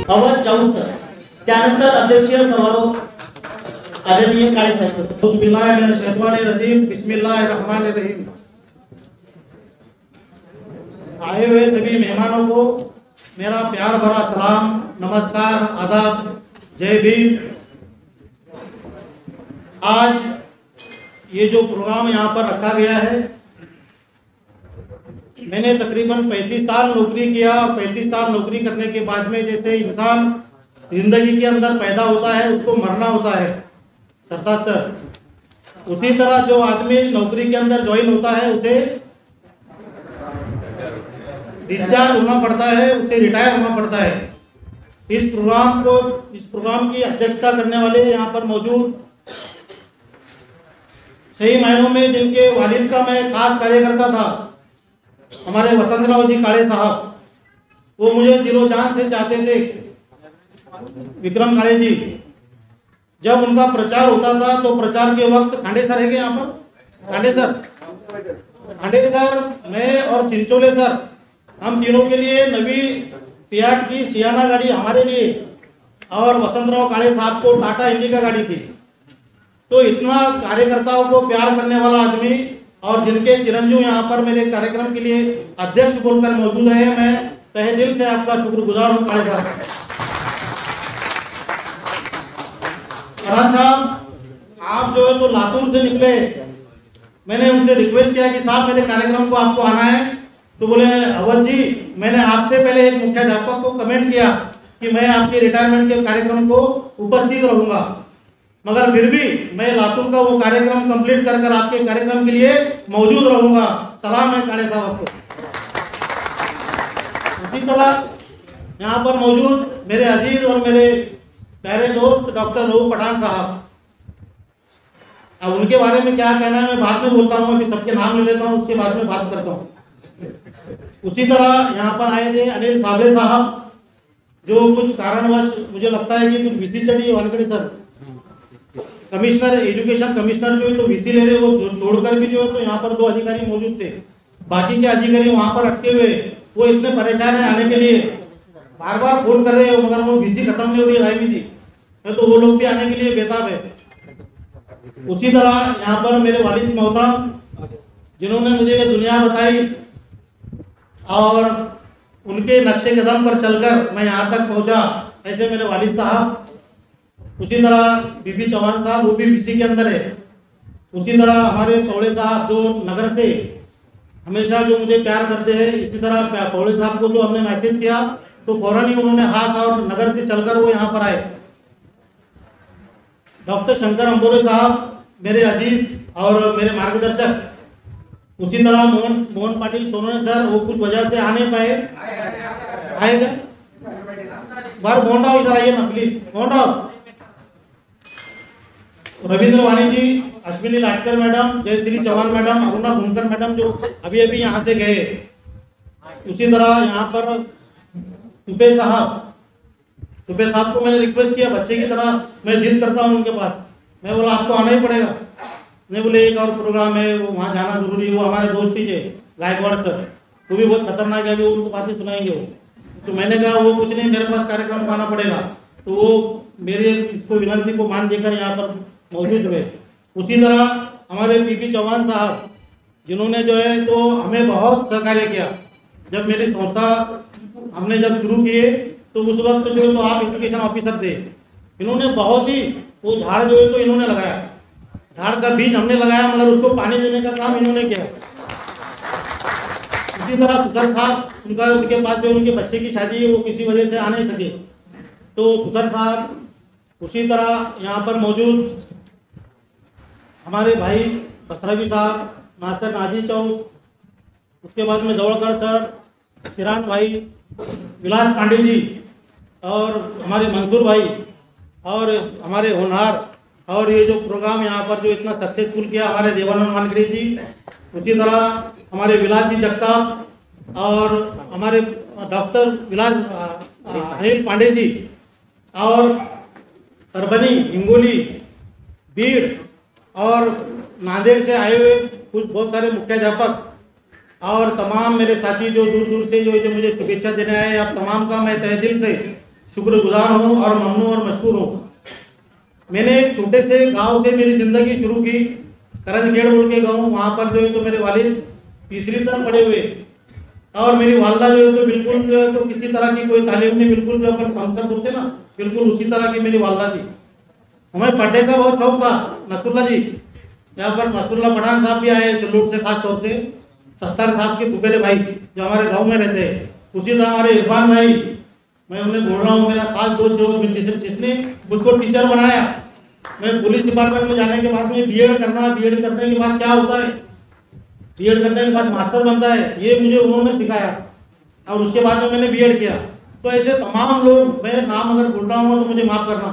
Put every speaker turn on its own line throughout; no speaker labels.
अवध चौथर, त्यानंतर अध्यक्षीय समारोह आदरणीय काळे साहेब।
बिस्मिल्लाहिर्रहमानिर्रहीम। आए हुए सभी मेहमानों को मेरा प्यार भरा सलाम, नमस्कार, आदाब, जय भीम। आज ये जो प्रोग्राम यहाँ पर रखा गया है, मैंने तकरीबन 35 साल नौकरी किया। 35 साल नौकरी करने के बाद में जैसे इंसान जिंदगी के अंदर पैदा होता है उसको मरना होता है सर, उसी तरह जो आदमी नौकरी के अंदर ज्वाइन होता है उसे डिस्चार्ज होना पड़ता है, उसे रिटायर होना पड़ता है। इस प्रोग्राम की अध्यक्षता करने वाले यहाँ पर मौजूद सही मायनों में जिनके वालिद का मैं खास कार्यकर्ता था, हमारे वसंतराव जी काळे साहब, वो मुझे दिलो जान से चाहते थे। विक्रम काळे जी, जब उनका प्रचार होता था तो प्रचार के वक्त खांडे सर है यहाँ पर, खांडे सर, मैं और चिंचोले सर, हम तीनों के लिए नवी फियाट की सियाना गाड़ी हमारे लिए और वसंतराव काळे साहब को टाटा इंडिका गाड़ी थी। तो इतना कार्यकर्ताओं को प्यार करने वाला आदमी और जिनके चिरंजीव यहाँ पर मेरे कार्यक्रम के लिए अध्यक्ष बोलकर मौजूद रहे, मैं तहे दिल से आपका शुक्रगुजार हूँ काळे साहब। फरहान साहब, आप जो है तो लातूर से निकले, मैंने उनसे रिक्वेस्ट किया कि साहब मेरे कार्यक्रम को आपको आना है, तो बोले अवध जी, मैंने आपसे पहले एक मुख्याध्यापक को कमेंट किया कि मैं आपके रिटायरमेंट के कार्यक्रम को उपस्थित रहूंगा, मगर फिर भी मैं लातूर का वो कार्यक्रम कंप्लीट कर आपके कार्यक्रम के लिए मौजूद रहूंगा। सलाम है काळे साहब आपको। उसी तरह यहाँ पर मौजूद मेरे अजीज और मेरे प्यारे दोस्त डॉक्टर रऊफ पठान साहब, अब उनके बारे में क्या कहना है मैं बाद में बोलता हूँ, अभी सबके नाम ले लेता हूँ, उसके बाद में बात करता हूँ। उसी तरह यहाँ पर आए थे अनिल साबले साहब, जो कुछ कारणवश मुझे लगता है कि कुछ वीसी चढ़ी Wankhede sir, commissioner education commissioner जो है तो वीसी ले रहे, वो छोड़कर भी जो है तो यहाँ पर 2 अधिकारी मौजूद थे, बाकी के अधिकारी वहाँ पर अटके हुए, वो इतने परेशान है आने के लिए, बार बार फोन कर रहे हो मगर वो वीसी खत्म नहीं हो रही है रायमी जी, तो वो लोग भी आने के लिए बेताब है। उसी तरह यहाँ पर मेरे वालिद मोहतरम, जिन्होंने मुझे ये दुनिया बताई और उनके नक्शे कदम पर चलकर मैं यहाँ तक पहुँचा, ऐसे मेरे वालिद साहब। उसी तरह बीबी चौहान साहब, वो भी बीसी के अंदर है। उसी तरह हमारे पौड़े साहब जो नगर से हमेशा जो मुझे प्यार करते हैं, इसी तरह पौड़े साहब को जो हमने मैसेज किया तो फौरन ही उन्होंने हाथ और नगर से चलकर वो यहाँ पर आए। डॉक्टर शंकर अंबोरे साहब मेरे अजीज और मेरे मार्गदर्शक। उसी तरह मोहन पाटिल सोनोने सर, वो कुछ वजह से आ नहीं पाए, आएगा बार मोहनराव इधर आइए ना please, Mohanrao. Ravindra Vani ji, Ashwini Latkar madam, Jayashree Chauhan madam, Aruna Bhumkar madam जो अभी अभी यहाँ से गए। उसी तरह यहाँ पर तुपे साहब को मैंने रिक्वेस्ट किया, बच्चे की तरह मैं जिद करता हूँ उनके पास, मैं बोला आपको आना ही पड़ेगा, नहीं बोले एक और प्रोग्राम है वो वहाँ जाना जरूरी है। वो हमारे दोस्त ही थे गायकवाड़ सर, वो भी बहुत खतरनाक है, वो उनको बातें सुनाएंगे वो। तो मैंने कहा वो कुछ नहीं, मेरे पास कार्यक्रम को आना पड़ेगा, तो वो मेरे इसको विनती को मान देकर यहाँ पर मौजूद हुए। उसी तरह हमारे पीपी चौहान साहब, जिन्होंने जो है तो हमें बहुत सहकार्य किया। जब मेरी संस्था हमने जब शुरू किए तो उस वक्त जो है तो आप एजुकेशन ऑफिसर थे, इन्होंने बहुत ही वो झाड़ जो है तो इन्होंने लगाया, झाड़ का बीज हमने लगाया मगर उसको पानी देने का काम इन्होंने किया। इसी तरह सुधर साहब, उनके पास जो उनके बच्चे की शादी है वो किसी वजह से आ नहीं सके, तो सुधर साहब। उसी तरह यहाँ पर मौजूद हमारे भाई बसरावी साहब, मास्टर नाजी चौक, उसके बाद में जवड़कर सर, किरान भाई, विलास पांडे जी और हमारे मंसूर भाई और हमारे होनहार, और ये जो प्रोग्राम यहाँ पर जो इतना सक्सेसफुल किया हमारे देवानंद वानखड़े जी। उसी तरह हमारे विलास जी जगताप और हमारे डॉक्टर विलास अनिल पांडे जी और परभनी, हिंगोली, बीड़ और नांदेड़ से आए हुए कुछ बहुत सारे मुख्याध्यापक और तमाम मेरे साथी जो दूर दूर से जो मुझे शुभेच्छा देने आए, आप तमाम का मैं तहे दिल से शुक्रगुजार हूँ और ममनू और मशहूर हूँ। मैंने एक छोटे से गांव से मेरी ज़िंदगी शुरू की, करंजगेड़ बोल के गाँव। वहाँ पर जो है तो मेरे वालिद तीसरी तक पढ़े हुए और मेरी वालदा जो है तो बिल्कुल जो है तो किसी तरह की कोई तालीम नहीं, बिल्कुल जो अपन कमसर होते ना, बिल्कुल उसी तरह की मेरी वालदा थी। हमें पढ़ने का बहुत शौक था। नसरुल्ला जी, यहाँ पर नसरुल्ला पठान साहब भी आए सलूट से, खास तौर से सत्तार साहब के फुफेरे भाई जो हमारे गांव में रहते हैं। उसी तरह हमारे इरफान भाई, मैं उन्हें बोल रहा हूँ, मेरा खास दोस्त जो जिसने मुझको टीचर बनाया। मैं पुलिस डिपार्टमेंट में जाने के बाद में बीएड करना, बीएड करने के बाद क्या होता है, बीएड करने के बाद मास्टर बनता है, ये मुझे उन्होंने सिखाया और उसके बाद में मैंने बीएड किया। तो ऐसे तमाम लोग, मैं नाम अगर बोल रहा हूँ तो मुझे माफ़ करना।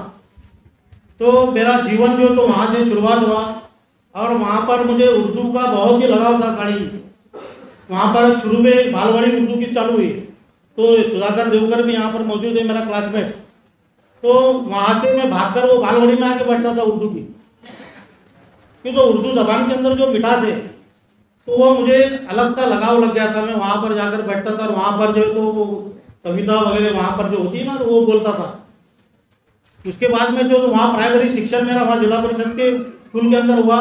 तो मेरा जीवन जो तो वहाँ से शुरुआत हुआ और वहाँ पर मुझे उर्दू का बहुत ही लगाव था गाड़ी। वहाँ पर शुरू में बालवाड़ी उर्दू की चालू हुई, तो सुधाकर देवकर भी यहाँ पर मौजूद है, मेरा क्लासमेट। तो वहाँ से मैं भागकर वो बालवाड़ी में आके बैठता था उर्दू की, क्योंकि तो उर्दू ज़बान के अंदर जो मिठास है तो वो मुझे अलग सा लगाव लग गया था। मैं वहाँ पर जाकर बैठता था और वहाँ पर जो है तो वो कविता वगैरह वहाँ पर जो होती है ना, तो वो बोलता था। उसके बाद में जो वहाँ प्राइमरी शिक्षण मेरा वहाँ जिला परिषद के स्कूल के अंदर हुआ।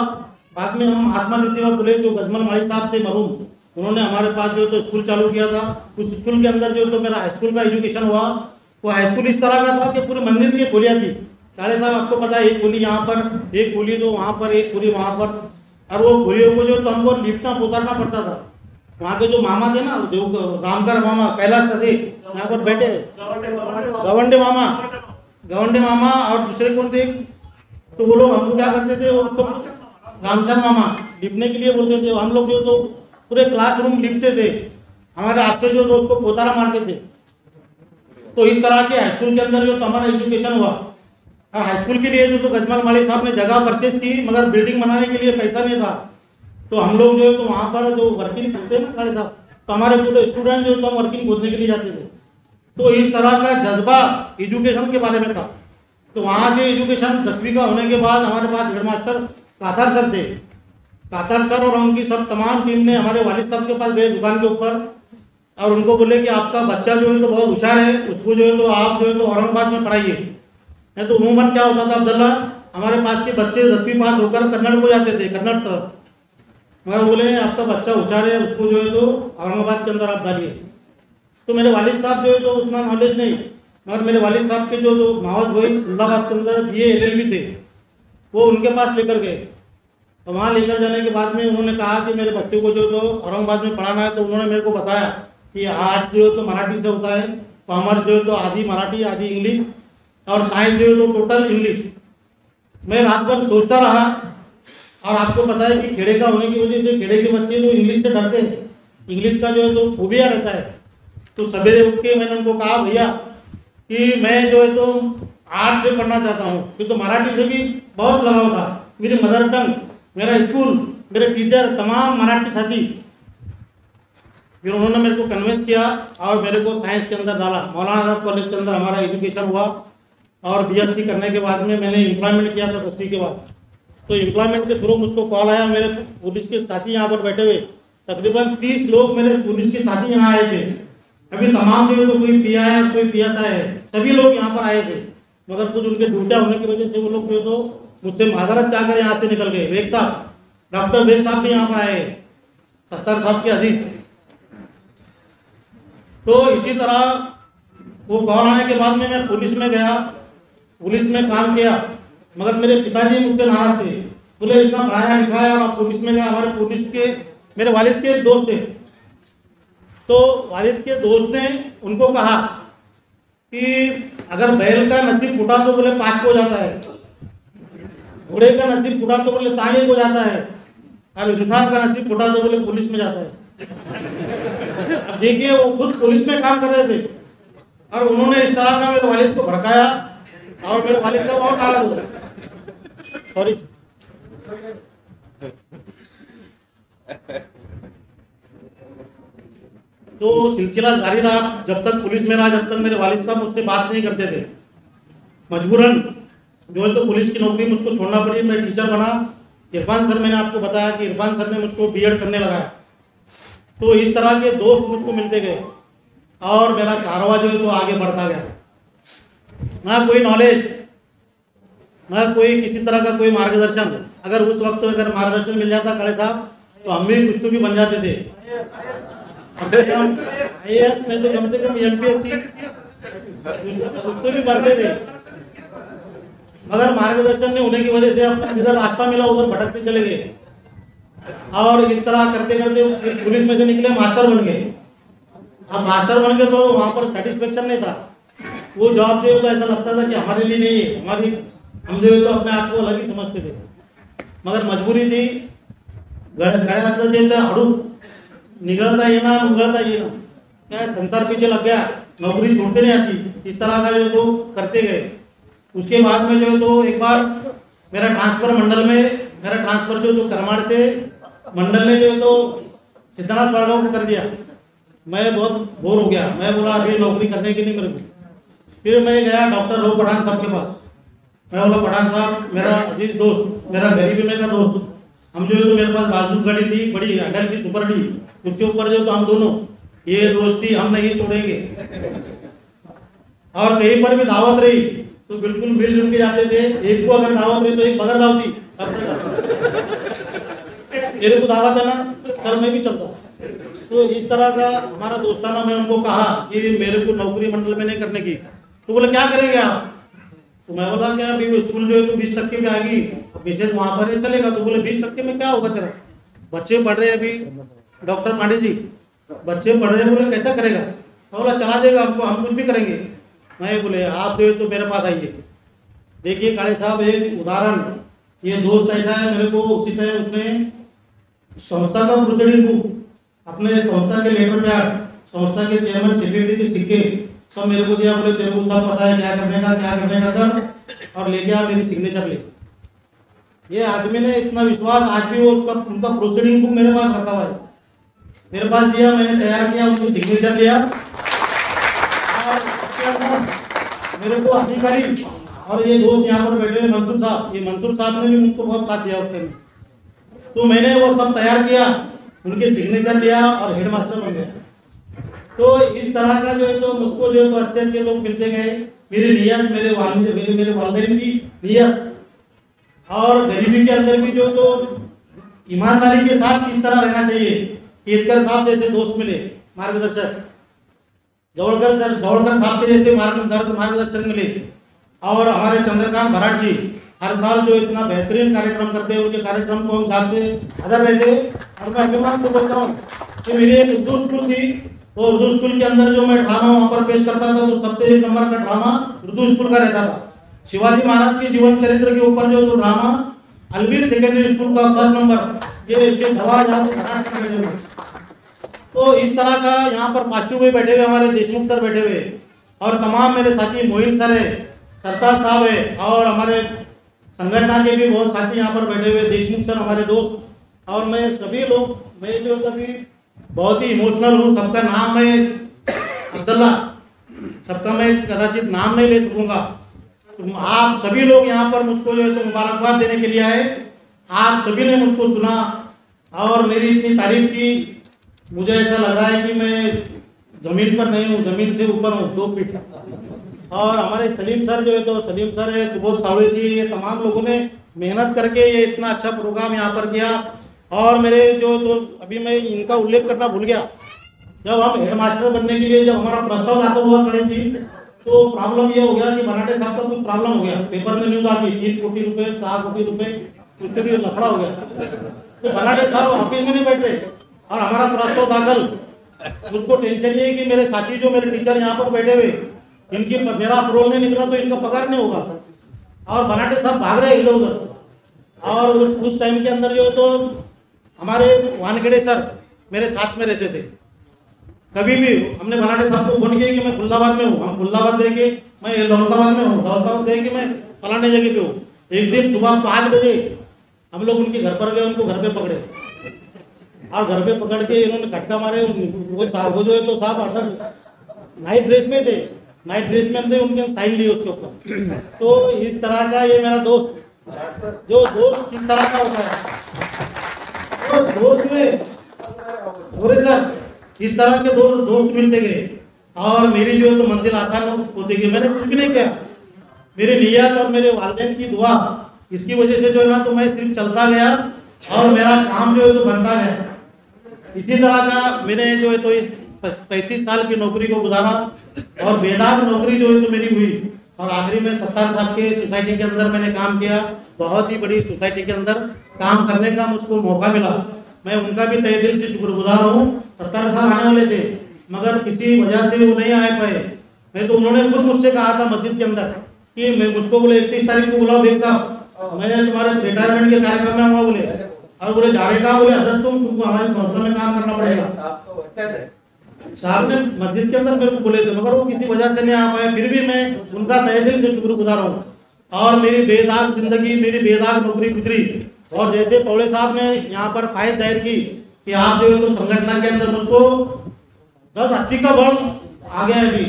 बाद में हम आत्मा ज्योतिबा फुले जो गजमल माली साहब थे मरूम, उन्होंने हमारे पास जो तो स्कूल चालू किया था। उस स्कूल के अंदर जो तो मेरा हाई स्कूल का एजुकेशन हुआ। वो हाई स्कूल इस तरह का था कि पूरे मंदिर की गोलियाँ थी। साढ़े साहब आपको पता है, एक गोली यहाँ पर, एक गोली तो वहाँ पर, एक गोली वहाँ पर, और वो गोलियों को जो तो हमको लिपटना पोतारना पड़ता था। वहाँ के जो मामा थे ना, देव रामकर मामा, कैलाश थे यहाँ पर बैठे, गवंडे मामा और दूसरे कौन थे, तो वो लोग हमको क्या करते थे, वो रामचंद मामा लिपने के लिए बोलते थे। हम लोग जो तो पूरे क्लासरूम लिपते थे, हमारे आपसे जो तो उसको पोतारा मारते थे। तो इस तरह के हाई स्कूल के अंदर जो तो हमारा एजुकेशन हुआ। और हाई स्कूल के लिए जो तो गजमल मालिक साहब ने जगह परचेज की, मगर बिल्डिंग बनाने के लिए पैसा नहीं था। तो हम लोग जो है तो वहाँ पर जो वर्किंग करते ना साहब, तो हमारे पूरे स्टूडेंट जो तो हम वर्किंग खोदने के लिए जाते थे। तो इस तरह का जज्बा एजुकेशन के बारे में था। तो वहाँ से एजुकेशन 10वीं का होने के बाद हमारे पास हेडमास्टर काथर सर थे। काथर सर और उनकी सब तमाम टीम ने हमारे वालिद साहब के पास गए दुकान के ऊपर और उनको बोले कि आपका बच्चा जो है तो बहुत होशियार है, उसको जो है तो आप जो है तो औरंगाबाद में पढ़ाइए। नहीं तो उमूमन क्या होता था अब्दुल्ला, हमारे पास के बच्चे 10वीं पास होकर कन्नड़ को जाते थे, कन्नड़ तरफ। मगर बोले आपका बच्चा होशियार है, उसको जो है तो औरंगाबाद के अंदर आप डालिए। तो मेरे वालिद साहब जो है तो उतना नॉलेज नहीं, मगर मेरे वालिद साहब के जो मावज भाई इलाहाबाद के अंदर BA LLB थे, वो उनके पास लेकर गए। तो वहाँ लेकर जाने के बाद में उन्होंने कहा कि मेरे बच्चे को जो तो औरंगाबाद में पढ़ाना है। तो उन्होंने मेरे को बताया कि आर्ट जो है तो मराठी से होता है, कॉमर्स जो है तो आधी मराठी आधी इंग्लिश, और साइंस जो है तो टोटल इंग्लिश। मैं रात भर सोचता रहा। और आपको पता है कि खेड़े का होने की वजह से खेड़े के बच्चे जो इंग्लिश से डरते हैं, इंग्लिश का जो है तो फोबिया रहता है। तो सवेरे उठ के मैंने उनको कहा भैया कि मैं जो है तो आर्ट से पढ़ना चाहता हूँ, क्योंकि तो मराठी से भी बहुत लगाव था। मेरी मदर टंग, मेरा स्कूल, मेरे टीचर तमाम मराठी साथी। फिर उन्होंने मेरे को कन्विंस किया और मेरे को साइंस के अंदर डाला। मौलाना आज़ाद कॉलेज के अंदर हमारा एजुकेशन हुआ और BSc करने के बाद में मैंने एम्प्लॉयमेंट किया था 10वीं के बाद। तो एम्प्लॉयमेंट के थ्रू मुझको कॉल आया। मेरे पुलिस के साथी यहाँ पर बैठे हुए तकरीबन 30 लोग मेरे पुलिस के साथी यहाँ आए थे। अभी तमाम जो है तो कोई PI है, कोई PSI है, सभी लोग यहाँ पर आए थे। मगर कुछ उनके ड्यूटियाँ होने की वजह से वो लोग जो तो मुझसे माजरत चाह कर यहाँ से निकल गए। बेग साहब, डॉक्टर बेग साहब भी यहाँ पर आए, सत्तार साहब के अजीज। तो इसी तरह वो कॉल आने के बाद में मैं पुलिस में गया, पुलिस में काम किया। मगर मेरे पिताजी मुझसे नाराज थे, बोले इतना पढ़ाया लिखाया और आप पुलिस में गए। हमारे पुलिस के मेरे वालिद के दोस्त थे, तो वालिद के दोस्त ने उनको कहा कि अगर बैल का नसीब फूटा तो बोले 5 को जाता है, घोड़े का नसीब फूटा तो बोले तांगे को जाता है, और इंसान का नसीब फूटा तो बोले पुलिस में जाता है। अब देखिए वो खुद पुलिस में काम कर रहे थे और उन्होंने इस तरह का मेरे वालिद को भड़काया और मेरे वालिद साहब और नाराज हो गए। सॉरी। तो सिलसिला जारी रहा जब तक पुलिस में रहा, जब तक मेरे वालिद साहब मुझसे बात नहीं करते थे। मजबूरन जो है तो पुलिस की नौकरी मुझको छोड़ना पड़ी, मैं टीचर बना। इरफान सर, मैंने आपको बताया कि इरफान सर ने मुझको BEd करने लगाया। तो इस तरह के दोस्त मुझको मिलते गए और मेरा कारवा जो है तो आगे बढ़ता गया। ना कोई नॉलेज, ना कोई किसी तरह का कोई मार्गदर्शन। अगर उस वक्त अगर मार्गदर्शन मिल जाता काले साहब तो हम भी कुछ तो भी बन जाते थे। IAS में तो कम से कम MPSC कुछ तो भी बनते थे, मगर मार्गदर्शन नहीं होने की वजह से अपना जिधर रास्ता मिला उधर भटकते चले गए और इस तरह करते करते पुलिस में से निकले, मास्टर बन गए। अब मास्टर बन गए तो वहाँ पर सेटिस्फेक्शन नहीं था। वो जॉब जो है तो ऐसा लगता था कि हमारे लिए नहीं है, हमारी हम जो है तो अपने आप को अलग ही समझते थे, मगर मजबूरी थी। गड्याचं हड़ू निगलता ये ना उगलता ये ना, क्या संसार पीछे लग गया, नौकरी छोड़ते नहीं आती, इस तरह का जो तो करते गए। उसके बाद में जो है तो एक बार मेरा ट्रांसफर मंडल में, मेरा ट्रांसफर जो तो करमाड़ से मंडल ने जो है तो सिद्धनाथ बाड़गांव को कर दिया। मैं बहुत बोर हो गया, मैं बोला अभी नौकरी करने की नहीं मेरे को। फिर मैं गया डॉक्टर राव पठान साहब के पास। मैं बोला पठान साहब मेरा अजीज दोस्त, मेरा गरीबी में का दोस्त, हम जो है तो मेरे पास बाजू गाड़ी थी बड़ी अटल की सुपर डी, उसके ऊपर जो तो हम दोनों ये दोस्ती हम नहीं तोड़ेंगे। और कहीं पर भी दावत रही तो बिल्कुल मिलजुल के जाते थे। एक को अगर दावत रही तो एक बगैर दावती मेरे को दावत है ना सर मैं भी चलता। तो इस तरह का हमारा दोस्ताना। मैं उनको कहा कि मेरे को नौकरी मंडल में नहीं करने की, तो बोले क्या करेंगे आप? तो मैं बोला क्या अभी वो स्कूल जो है तो 20% पे आएगी, विशेष वहाँ पर चलेगा। तो बोले 20% में क्या होगा तेरा, बच्चे पढ़ रहे हैं अभी, डॉक्टर पांडे जी बच्चे पढ़ रहे हैं। बोले कैसा करेगा? मैं बोला चला देगा हमको, हम कुछ भी करेंगे। मैं बोले आप जो है तो मेरे पास आइए। देखिए काले साहब एक उदाहरण, ये दोस्त ऐसा है मेरे को उसी तरह उसने संस्था का प्रोसीडिंग बुक, अपने संस्था के लेटर पैड, संस्था के चेयरमैन सेक्रेटरी के सिक्के सब मेरे को दिया। बोले तेरे को सब पता है क्या करने का कर और लेके आ मेरी सिग्नेचर ले। ये आदमी ने इतना विश्वास, आज भी वो उनका प्रोसीडिंग बुक मेरे पास रखा हुआ है, मेरे पास दिया, मैंने तैयार किया, उनकी सिग्नेचर लिया और उसके अंदर मेरे को अधिकारी और ये दोस्त यहाँ पर बैठे हुए मंसूर साहब, ये मंसूर साहब ने भी मुझको बहुत साथ दिया उस टाइम। तो मैंने वो सब तैयार किया, उनके सिग्नेचर लिया और हेडमास्टर बन गया। तो इस तरह का जो है तो मुझको जो है तो अच्छे अच्छे लोग मिलते गए। मेरी नियत, मेरे वालिदैन की नियत और गरीबी के अंदर भी जो तो ईमानदारी के साथ किस तरह रहना चाहिए, केतकर साहब जैसे दोस्त मिले मार्गदर्शक, जवड़कर साहब के जैसे मार्गदर्शक मिले, और हमारे चंद्रकांत भराट जी हर साल जो इतना बेहतरीन कार्यक्रम करते हैं, उनके कार्यक्रम को हम चाहते अदर रहते। और मैं अभिमान से बोलता हूँ कि मेरी एक उर्दू स्कूल थी, वो उर्दू स्कूल के अंदर जो मैं ड्रामा वहाँ पर पेश करता था तो सबसे एक नंबर का ड्रामा उर्दू स्कूल का रहता था। शिवाजी महाराज के जीवन चरित्र के ऊपर जो ड्रामा अलवीर सेकेंडरी स्कूल का फर्स्ट नंबर, ये इसके गवाह यहाँ से महाराष्ट्र में बैठे हुए। तो इस तरह का यहाँ पर पाशु भाई बैठे हुए, हमारे देशमुख सर बैठे हुए, और तमाम मेरे साथी मोहित सर है, सरताज साहब है, और हमारे संगठन के भी बहुत साथी यहाँ पर बैठे हुए, देशमुख सर हमारे दोस्त, और मैं सभी लोग, मैं जो कभी बहुत ही इमोशनल हूँ। सबका नाम मैं अब्दुल्ला, सबका मैं कदाचित नाम नहीं ले सकूँगा। तो आप सभी लोग यहाँ पर मुझको जो है तो मुबारकबाद देने के लिए आए। आप सभी ने मुझको सुना और मेरी इतनी तारीफ की। मुझे ऐसा लग रहा है कि मैं जमीन पर नहीं हूँ, जमीन से ऊपर हूँ 2 फीट। और हमारे सलीम सर जो है तो सलीम सर है, सुबोध सावड़े जी, ये तमाम लोगों ने मेहनत करके ये इतना अच्छा प्रोग्राम यहाँ पर किया। और मेरे जो तो अभी मैं इनका उल्लेख करना भूल गया, जब हम हेडमास्टर बनने के लिए जब हमारा प्रस्ताव आता हुआ खड़े थी तो प्रॉब्लम ये हो गया कि बनाटे साहब का कुछ प्रॉब्लम हो गया, पेपर में न्यूज आ गई 3 कोटी रुपए 4 कोटी रुपए, उसके भी लफड़ा हो गया। तो बनाटे साहब ऑफिस में नहीं बैठ रहे और हमारा प्रस्ताव दाखिल, मुझको टेंशन ये है कि मेरे साथी जो मेरे टीचर यहाँ पर बैठे हुए, इनकी मेरा अप्रूवल नहीं निकला तो इनका पगार नहीं होगा। और बनाटे साहब भाग रहे इधर उधर। और उस टाइम के अंदर जो तो हमारे वानखेड़े सर मेरे साथ में रहते थे। कभी भी हमने बनाटे साहब को फोन किया कि मैं खुल्लाबाद में हूँ, हम खुल्लाबाद गए कि मैं दौलताबाद में हूँ, दौलताबाद गए कि मैं फलाने जगह पे हूँ। एक दिन सुबह 5 बजे हम लोग उनके घर पर गए, उनको घर पे पकड़े और घर पे पकड़ के इन्होंने खटका मारे। वो जो है तो साहब असल नाइट ड्रेस में थे, नाइट ड्रेस में थे, उनके साइन लिए उसके ऊपर। तो इस तरह का ये मेरा दोस्त, जो दोस्त किस तरह का होता है, तो दोस्त में सर इस तरह के दोस्त मिलते गए। और मेरी जो है तो मंजिल आसान होती गई। मैंने कुछ भी नहीं किया, मेरी नियत और मेरे वालिदैन की दुआ, इसकी वजह से जो है ना तो मैं सिर्फ चलता गया और मेरा काम जो है तो बनता गया। इसी तरह का मैंने जो है तो 35 साल की नौकरी को गुजारा और बेदाग नौकरी जो है तो मेरी हुई, और आखिरी में 70 साल के सोसाइटी के अंदर मैंने काम किया। बहुत ही बड़ी सोसाइटी के अंदर काम करने का मुझको मौका मिला। मैं उनका भी तहे दिल से शुक्रगुजार हूँ। 70 साल आने वाले थे मगर किसी वजह से वो नहीं आ पाए। नहीं तो उन्होंने खुद मुझसे कहा था मस्जिद के अंदर कि मैं मुझको बोले 31 तारीख को बुलाओ बेटा, मैं तुम्हारे रिटायरमेंट के कार्यक्रम में आऊँगा बोले। और बोले जा रहे कहा, बोले हजरत तुमको हमारी संस्था में काम करना पड़ेगा। साहब ने मस्जिद के अंदर मेरे को बोले थे मगर वो किसी वजह से नहीं आ पाए। फिर भी मैं उनका तहे दिल से शुक्रगुजार हूँ। और मेरी बेदाग जिंदगी, मेरी बेदाग नौकरी गुजरी। और जैसे पौड़े साहब ने यहाँ पर फाइल दायर की कि आप जो है तो संगठन के अंदर मुझको 10 हत्ती का बल आ गया है अभी,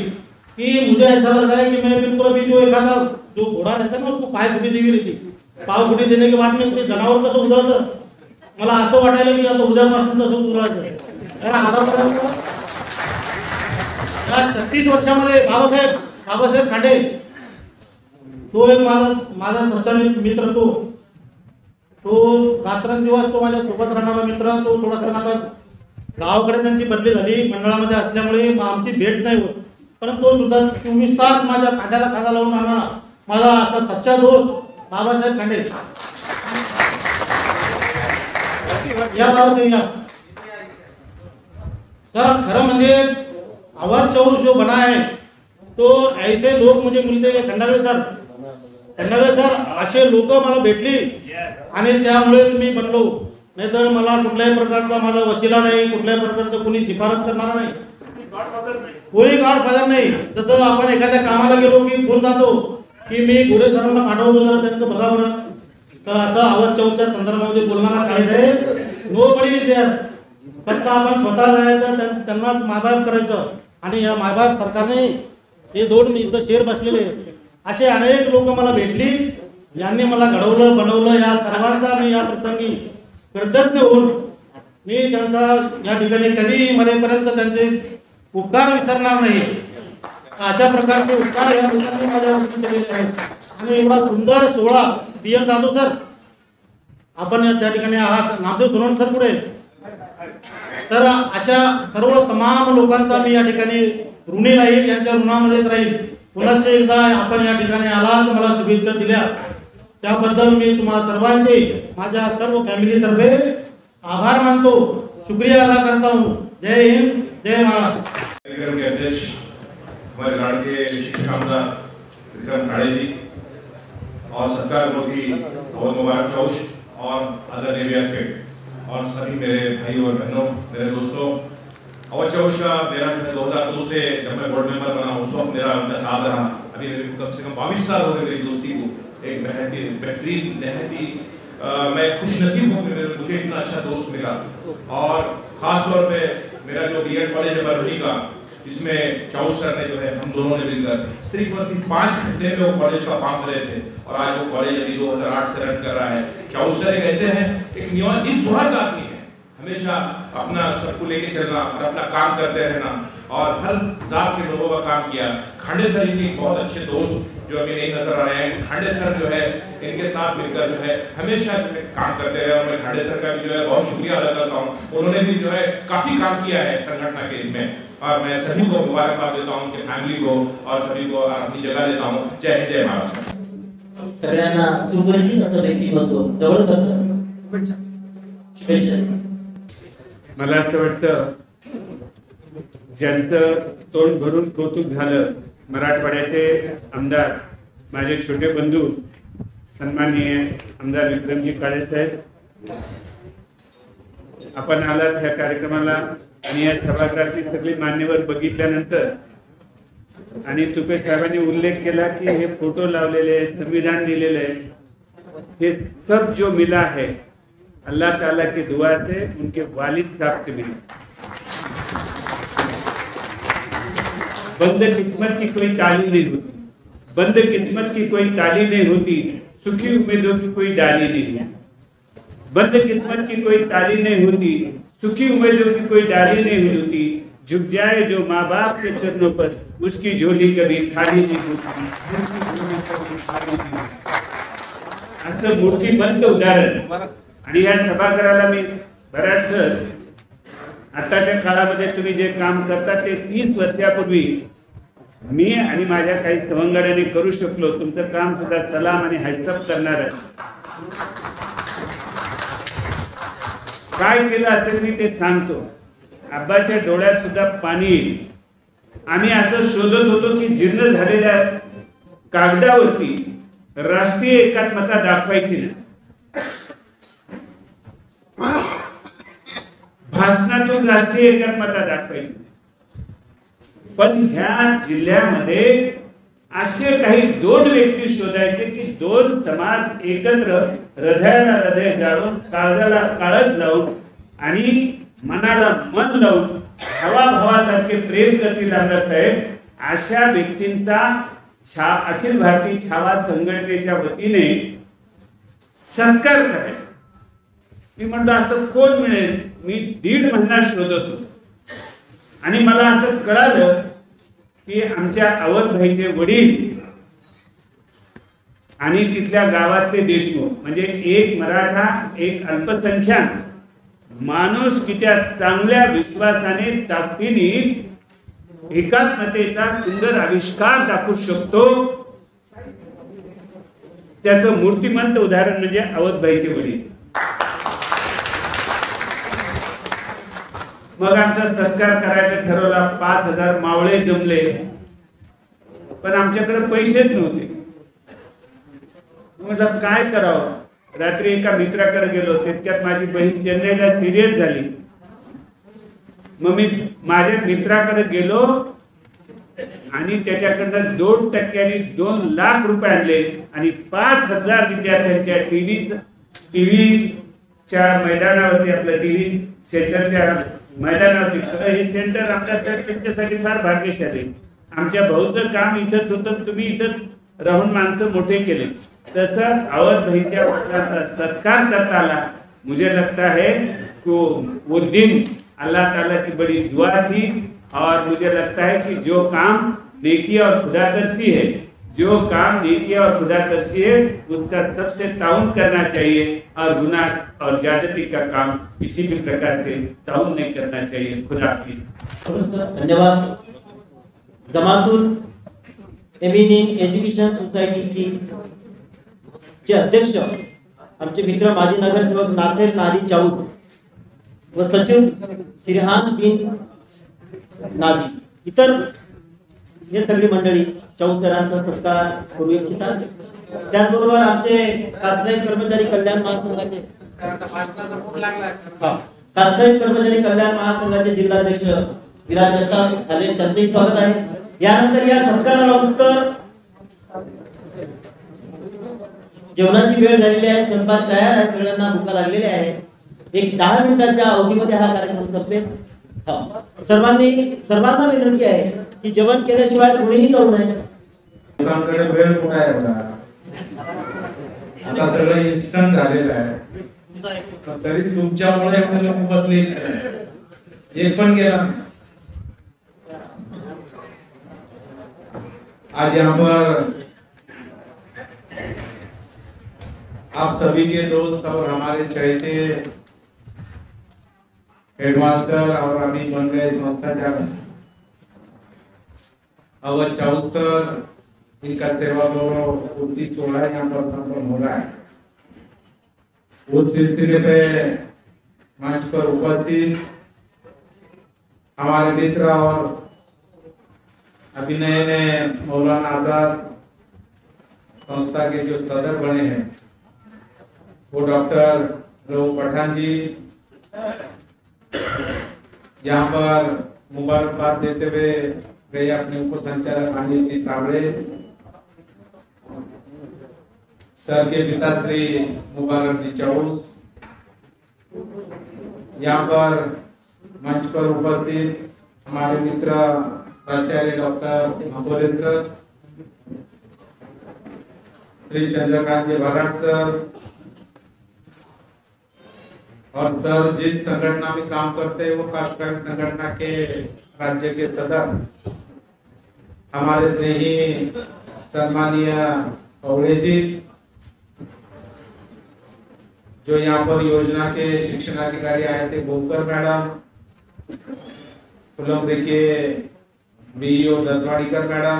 कि मुझे ऐसा लग रहा है कि मैं बिल्कुल अभी जो एक आधा जो घोड़ा रहता है ना उसको पाय फुटी दी हुई थी। पाव फुटी देने के बाद में ते जनावर कसं उधळतं मला असं वाटायला की आता उद्यापासून तसं उधळायचं। 36 वर्षामध्ये बाबासाहेब खांडे तो एक माझा सच्चा मित्र, तो रात्रंदिवस तो माझ्या सोबत राहणारा मित्र। तो थोडासा आता गावाकडे त्यांची बदली झाली मंडळामध्ये असल्यामुळे आमची भेट नाही होत, परंतु तो सुद्धा 24 तास माझ्या खांद्याला खांदा लावून राहणारा माझा असा सच्चा दोस्त बाबासाहेब खांडे। या बाबासाहेब या सर, खरं म्हणजे आवाज चौर जो बना है तो ऐसे लोग मुझे मिलते गए। खंडागळे सर असे लोक मला भेटली आणि त्यामुळे मी बनलो। नाहीतर मला कुठल्याही प्रकारचा माझा वशिला नाही, कुठल्याही प्रकारचं कोणी शिफारस करणार नाही, कोणी गॉडफादर नाही। जसं आपण एखाद्या कामाला गेलो की फोन जातो की मी घोडे सरांना पाठवतो जरा त्यांचं बघा बरं, तर असं आवाज चौच्या संदर्भामध्ये बोलणारा काय आहे नो बडी इज देअर। फक्त आपण स्वतः जायचं, त्यांना मायबाप करायचं। आणि या मायबाप सरकारने हे 2 इथं शेर बसलेले असे अनेक लोक मला भेटली, यांनी मला घडवलं बनवलं। या सर्वांचा मी या प्रसंगी कृतज्ञ होऊन मी त्यांचा या ठिकाणी कधी मरेपर्यंत त्यांचे उपकार विसरणार नाही। अशा प्रकारचे उपकार या लोकांनी माझ्यावर केलेले आहेत। आणि एवढा सुंदर सोहळा DM जाधव सर आपण त्या ठिकाणी आहात, नामदेव सोनवणे सर पुढे, तर अशा सर्व तमाम लोकांचा मी या ठिकाणी ऋणी राहील, यांच्या ऋणामध्येच राहील। पुन्हा एकदा आपण या ठिकाणी आलात, मला शुभेच्छा दिल्या त्याबद्दल मी तुम्हा सर्वांचे माझ्या सर्व फॅमिली तर्फे आभार मानतो, शुक्रिया अदा करता हूँ। जय हिंद, जय महाराष्ट्र।
कार्यक्रम के अध्यक्ष हमारे लाड़के विशिष्ट कामदार विक्रम खाड़े जी और सरकार की बहुत मुबारक चौश और अदर नेवियास्पेक्ट और सभी मेरे भाई और बहनों, मेरे दोस्तों, अवध चौश का मेरा जो है 2002 से जब मैं बोर्ड मेंबर बना उस वक्त मेरा उनका साथ रहा। अभी मेरे कम से कम 22 साल हो गए मेरी दोस्ती को। एक बेहतरीन मैं खुश नसीब हूँ कि मुझे इतना अच्छा दोस्त मिला। और ख़ास तौर पे मेरा जो BEd कॉलेज है बरौनी का, इसमें चौश सर ने जो है हम दोनों ने मिलकर सिर्फ और सिर्फ 5 घंटे में वो कॉलेज का फॉर्म भरे थे और आज वो कॉलेज अभी 2008 से रन कर रहा है। चौश सर एक ऐसे हैं, एक निस्वार्थ आदमी है, हमेशा अपना सबको लेके चलना और अपना काम करते रहना और हर जात के लोगों का काम किया। खांडे सर इनके बहुत अच्छे दोस्त जो अभी नहीं नजर आ रहे हैं, खांडे सर जो है इनके साथ मिलकर जो है हमेशा काम करते रहे और मैं खांडे सर का भी जो है बहुत शुक्रिया अदा करता हूँ। उन्होंने भी जो है काफी काम किया है संगठन के इसमें और मैं सभी को मुबारकबाद देता हूँ, उनके फैमिली को और सभी को अपनी जगह देता हूँ। जय हिंद, जय महाराष्ट्र।
सगळ्यांना शुभेच्छा आता व्यक्तिमत्व जवळ करतात शुभेच्छा।
मला असं वाटतं ज्यांचं तोंड भरून कौतुक झालं, मराठवाड्याचे आमदार माझे छोटे बंधू सन्माननीय आमदार विक्रमजी काळे साहेब, आपण आलात ह्या कार्यक्रमाला आणि या सभागृहाची सगळी मान्यवर बघितल्यानंतर आणि तुपे साहेबांनी उल्लेख केला की हे फोटो लावलेले संविधान दिलेले हे सब जो मिला है अल्लाह ताला की दुआ से उनके वालिद साहब से मिली। बंद किस्मत की कोई ताली नहीं होती, बंद किस्मत की कोई ताली नहीं होती, सुखी उम्मीदों की कोई डाली नहीं होती। बंद किस्मत की कोई ताली नहीं होती, सुखी उम्मीदों की कोई डाली नहीं होती, झुक जाए जो माँ बाप के चरणों पर, उसकी झोली कभी खाली नहीं होती। असं मूर्तिमंत उदाहरण। आणि या सभागृहाला मी बराच आताच्या काळामध्ये तुम्ही जे काम करता ते 30 वर्षापूर्वी मी आणि माझ्या काही सवंगड्यांनी करू शकलो। तुमचं काम सुद्धा सलाम आणि हॅट्सअप करणार आहे। काय केलं असेल मी ते सांगतो। आबाच्या डोळ्यात सुद्धा पाणी येईल। आम्ही असं शोधत होतो की जीर्ण झालेल्या कागदावरती राष्ट्रीय एकात्मता दाखवायची नाही, भाषणातून राष्ट्रीय एकात्मता दाखवायची नाही। पण ह्या जिल्ह्यामध्ये असे काही 2 व्यक्ती शोधायचे की 2 समाज एकत्र हृदयाला हृदय जाळून, काळजाला काळज लावून आणि मनाला मन लावून हवाभावासारखे प्रेम करतील साहेब। अशा व्यक्तींचा अखिल भारतीय छावा संघटनेच्या वतीने सत्कार करायचा। मी म्हणतो असं कोण मिळेल। मी 1.5 महिना शोधत होतो आणि मला असं कळालं की आमच्या अवधभाईचे वडील आणि तिथल्या गावातले देशमुख, म्हणजे एक मराठा एक अल्पसंख्याक माणूस की त्या चांगल्या विश्वासाने ताकदीने एकात्मतेचा सुंदर आविष्कार दाखवू शकतो, त्याचं मूर्तिमंत उदाहरण म्हणजे अवधभाईचे वडील। मग आमचा सत्कार करायचा ठरवला। 5000 मावळे जमले, पण आमच्याकडे पैसेच नव्हते। म्हटलं काय करावं। रात्री एका मित्राकडे गेलो, तितक्यात माझी बहीण चेन्नईला सिरियस झाली। मग मी माझ्या मित्राकडे गेलो आणि त्याच्याकडनं 2% 2 लाख रुपये आणले आणि 5000 विद्यार्थ्यांच्या टीव्हीच्या मैदानावरती, आपल्या टीव्ही सेंटरच्या मैदानावरती, हे सेंटर आपल्यासाठी त्यांच्यासाठी फार भाग्यशाली। आमच्या भाऊचं काम इथंच होतं, तुम्ही इथंच राहून माणसं मोठे केले। तसं अवधभाईच्या वडिलांचा सत्कार करता आला। मुझे लगता है वो दिन अल्लाह ताला की बड़ी दुआ थी और मुझे लगता है कि जो काम नेकी और खुदादर्शी है, जो काम नेकी और खुदादर्शी है, उसका सबसे ताउन करना चाहिए और गुनाह और ज्यादती का काम किसी भी प्रकार से ताउन नहीं करना चाहिए। खुदा हाफिज।
धन्यवाद। जमातुल एमिनिंग एज्युकेशन सोसायटी चे अध्यक्ष आमचे मित्र माजी नगरसेवक नासेर नादी चाऊद व सचिव सिरहान बिन नादी, इतर हे सगळी मंडळी चाऊद सरांचा सत्कार करू इच्छितात। त्याचबरोबर आमचे कासराई कर्मचारी कल्याण महासंघाचे कासराई कर्मचारी कल्याण महासंघाचे जिल्हाध्यक्ष विराज जगताप आले, त्यांचेही स्वागत आहे। यानंतर या सत्काराला उत्तर जेवणाची वेळ झालेली आहे, स्वयंपाक तयार आहे, सगळ्यांना भूका लागलेल्या आहे। एक 10 मिनिटाच्या अवधीमध्ये हा कार्यक्रम संपेल। सर्वांना विनंती आहे की जेवण केल्याशिवाय कोणीही जाऊ नये।
लोकांकडे वेळ कुठे आहे बघा, आता सगळं इन्स्टंट झालेलं आहे। तरी तुमच्यामुळे एवढे लोक बसले, एक पण गेला नाही। आज यहाँ पर आप सभी के दोस्त और हमारे चहेते हेडमास्टर और अभी बन गए संस्था चालक अवध चाऊद सर, इनका सेवा गौरव 29-16 यहाँ पर संपन्न हो रहा है। उस सिलसिले पे मंच पर उपस्थित हमारे मित्र और अभी नए मौलाना आजाद संस्था के जो सदर बने हैं वो डॉक्टर रऊ पठान जी, यहाँ पर मुबारकबाद देते हुए गए अपने उपसंचालक अनिल साबड़े सर के पिताश्री मुबारक जी चाऊस, यहाँ पर मंच पर उपस्थित हमारे मित्र प्राचार्य डॉक्टर अबोले सर, श्री चंद्रकांत जी भराट सर, और सर जिस संगठन में काम करते हैं वो कार्यकारी संगठन के राज्य के सदर हमारे स्नेही सम्मानीय पौड़े जी, जो यहाँ पर योजना के शिक्षणाधिकारी आए थे, गोकर मैडम, फुलंब्री के बीईओ दसवाड़ीकर मैडम,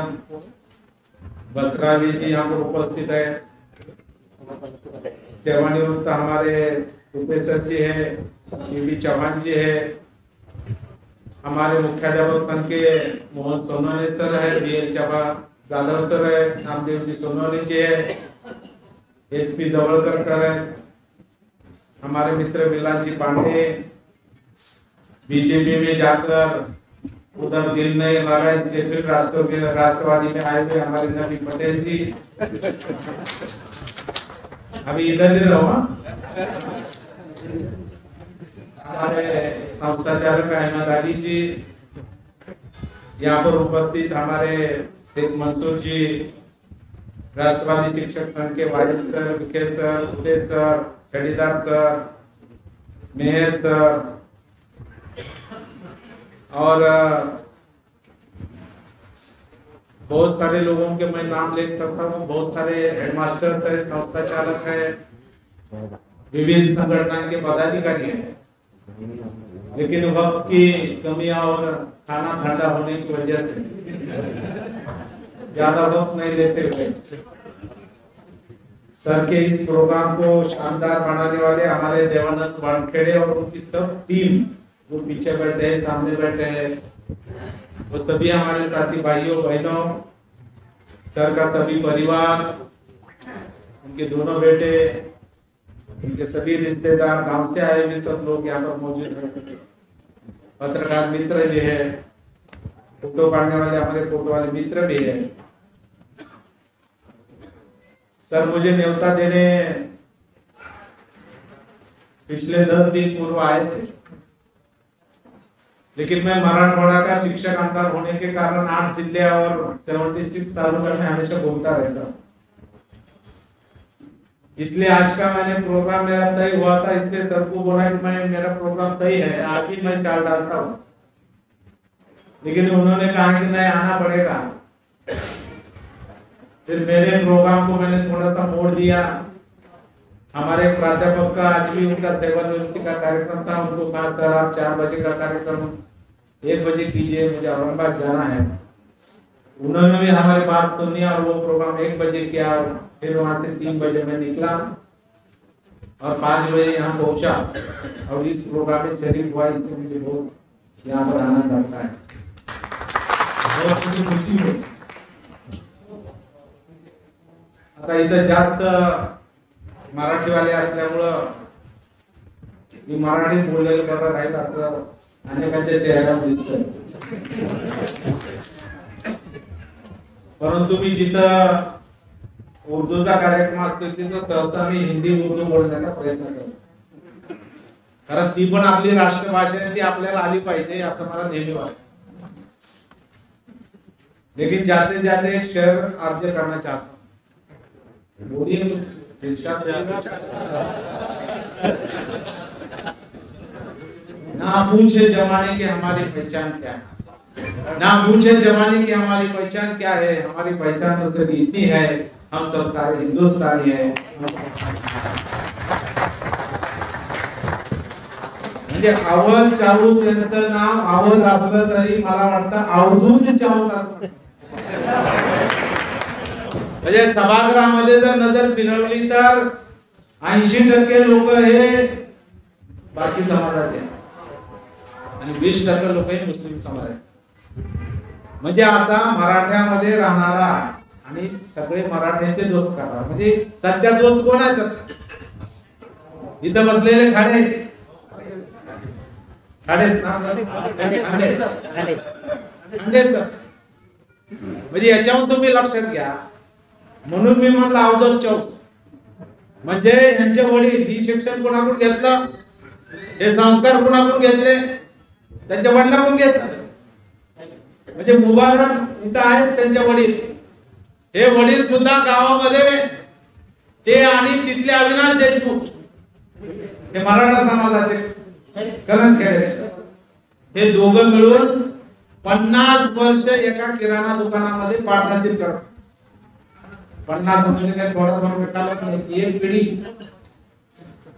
बसरावी जी यहाँ पर उपस्थित है, सेवानिवृत्त हमारे प्रोफेसर जी है, पीबी चौहान जी है, हमारे मुख्याध्यापक संघ के मोहन सोनवणे सर है, बीएल चबा जाधव सर है, नामदेव जी सोनवणे जी है, एसपी जवळकर सर है, हमारे मित्र बिलाल जी पांडे, बीजेपी में जाकर उधर दिल नहीं लगा इसलिए फिर राष्ट्रवादी में आए हुए हमारे नबी पटेल जी, अभी इधर ही रहो। हमारे संस्था चालक अहमद अली जी, यहाँ पर उपस्थित हमारे शेख मंसूर जी, राष्ट्रवादी शिक्षक संघ के वाजिद सर, विखे सर, उदय सर, छड़ीदार सर, मेहर सर, और बहुत सारे लोगों के मैं नाम ले सकता हूँ, बहुत सारे हेडमास्टर है, संस्था चालक है, विभिन्न संगठन के पदाधिकारी हैं, लेकिन वक्त की कमियां और खाना ठंडा होने की वजह से ज्यादा वक्त नहीं लेते हुए सर के इस प्रोग्राम को शानदार बनाने वाले हमारे देवानंद वानखेड़े और उनकी सब टीम, वो पीछे बैठे हैं, सामने बैठे हैं, वो सभी हमारे साथी भाइयों बहनों, सर का सभी परिवार, उनके दोनों बेटे, उनके सभी रिश्तेदार, गांव से आए हुए सब लोग यहाँ पर मौजूद हैं, पत्रकार मित्र भी है, फोटो काटने वाले हमारे फोटो वाले मित्र भी है। सर मुझे न्योता देने पिछले 10 दिन पूर्व आए थे, लेकिन मैं मराठवाड़ा का शिक्षक आमदार होने के कारण 8 जिले और 76 तालुका में हमेशा घूमता रहता हूँ, इसलिए आज का मैंने प्रोग्राम मेरा तय हुआ था, इसलिए सर को बोला कि मैं मेरा प्रोग्राम तय है, आज ही मैं चाल डालता हूँ, लेकिन उन्होंने कहा कि नहीं आना पड़ेगा। फिर मेरे प्रोग्राम को मैंने थोड़ा सा मोड़ दिया। हमारे प्राध्यापक का आज भी उनका सेवानिवृत्ति का कार्यक्रम था, उनको कहा सर आप 4 बजे का कार्यक्रम 1 बजे कीजिए, मुझे औरंगाबाद जाना है। उन्होंने भी हमारी बात सुनी और वो प्रोग्राम 1 बजे किया, फिर वहां से 3 बजे मैं निकला और 5 बजे यहाँ पहुंचा और इस प्रोग्राम में शरीक हुआ, इससे मुझे बहुत यहाँ पर आनंद आता है, बहुत खुशी हुई। आता इथं जास्त मराठीवाले असल्यामुळं मी मराठीत बोललेलं बरं राहील असं अनेकांच्या चेहऱ्यावर दिसतंय, परंतु मी जिथं उर्दूचा कार्यक्रम असतो तिथं सहसा मी हिंदी उर्दू बोलण्याचा प्रयत्न करतो, कारण ती पण आपली राष्ट्रभाषा आहे, ती आपल्याला आली पाहिजे असं मला नेहमी वाटतं। लेकिन जाते जाते एक शेर अर्ज करना चाहता हूँ, बोलिए ना पूछे जमाने की हमारी पहचान क्या है, ना पूछे जमाने की हमारी पहचान क्या है, हमारी पहचान तो सिर्फ इतनी है, हम सब सारे हिंदुस्तानी हैं। म्हणजे अवध चाऊस यांचं नाव अवध असलं तरी मला वाटतं अवधूत चाऊस असतं, म्हणजे सभागृहामध्ये जर नजर फिरवली तर 80% लोक हे बाकी समाजाचे आणि 20% लोक हे मुस्लिम समाजाचे, म्हणजे असा मराठ्यामध्ये राहणारा आणि सगळे मराठ्यांचे दोस्त करणार, म्हणजे सच्चा दोस्त कोण आहे? इथं बसलेले खाडे सर, म्हणजे याच्यावर तुम्ही लक्षात घ्या, म्हणून मी म्हणलं अवधूत चाऊस, म्हणजे यांचे वडील ही शिक्षण कोणाकडून घेतलं, हे संस्कार कोणाकडून घेतले, त्यांच्या वडिलांकडून घेतले, म्हणजे मुबारक इथं आहेत त्यांचे वडील, हे वडील सुद्धा गावामध्ये ते आणि तिथले अविनाश देशमुख हे मराठा समाजाचे कणसखेडे, हे दोघं मिळून 50 वर्ष एका किराणा दुकानामध्ये पार्टनरशिप करत. 50 म्हणजे काय थोडा नाही, एक पिढी.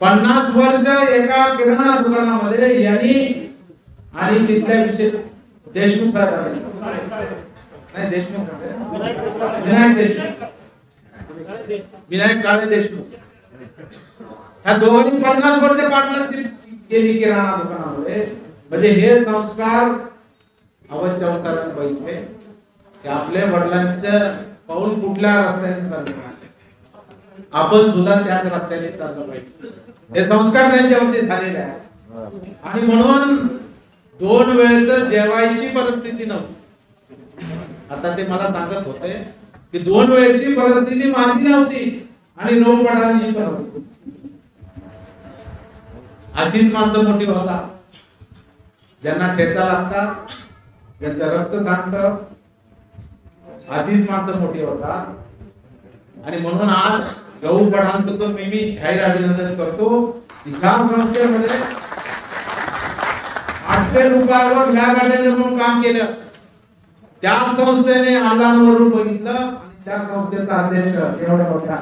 50 वर्ष एका किराणा दुकानामध्ये यांनी आणि तिथल्या विषय देशमुख साहेब नाही, देशमुख विनायक काळे देशमुख, ह्या दोघांनी 50 वर्ष पार्टनरशिप केली किराणा दुकानामध्ये. म्हणजे हे संस्कार अवध चव्हाण बघितले की आपल्या वडिलांचं पाऊल कुठल्या रस्त्याने चाललं, आपण सुद्धा त्याच रस्त्याने चाललं पाहिजे. हे संस्कार त्यांच्यावरती झालेले आहे. आणि म्हणून 2 वेळेच जेवायची परिस्थिती नव्हती. आता ते मला सांगत होते की 2 वेळेची परिस्थिती माझी नव्हती आणि राव पठाणजी पण नव्हती. अशीच माणसं मोठी होता ज्यांना ठेचा लागतात, ज्यांचं रक्त सांडतं, अशीच माणसं मोठी होतात. आणि म्हणून आज गहू पठाणचं तर मी जाहीर अभिनंदन करतो. ह्या संस्थेमध्ये 800 रुपयावर ह्या गाड्याने म्हणून काम केलं. त्या संस्थेने आलांवरून बघितलं आणि त्या संस्थेचा अध्यक्ष एवढा मोठा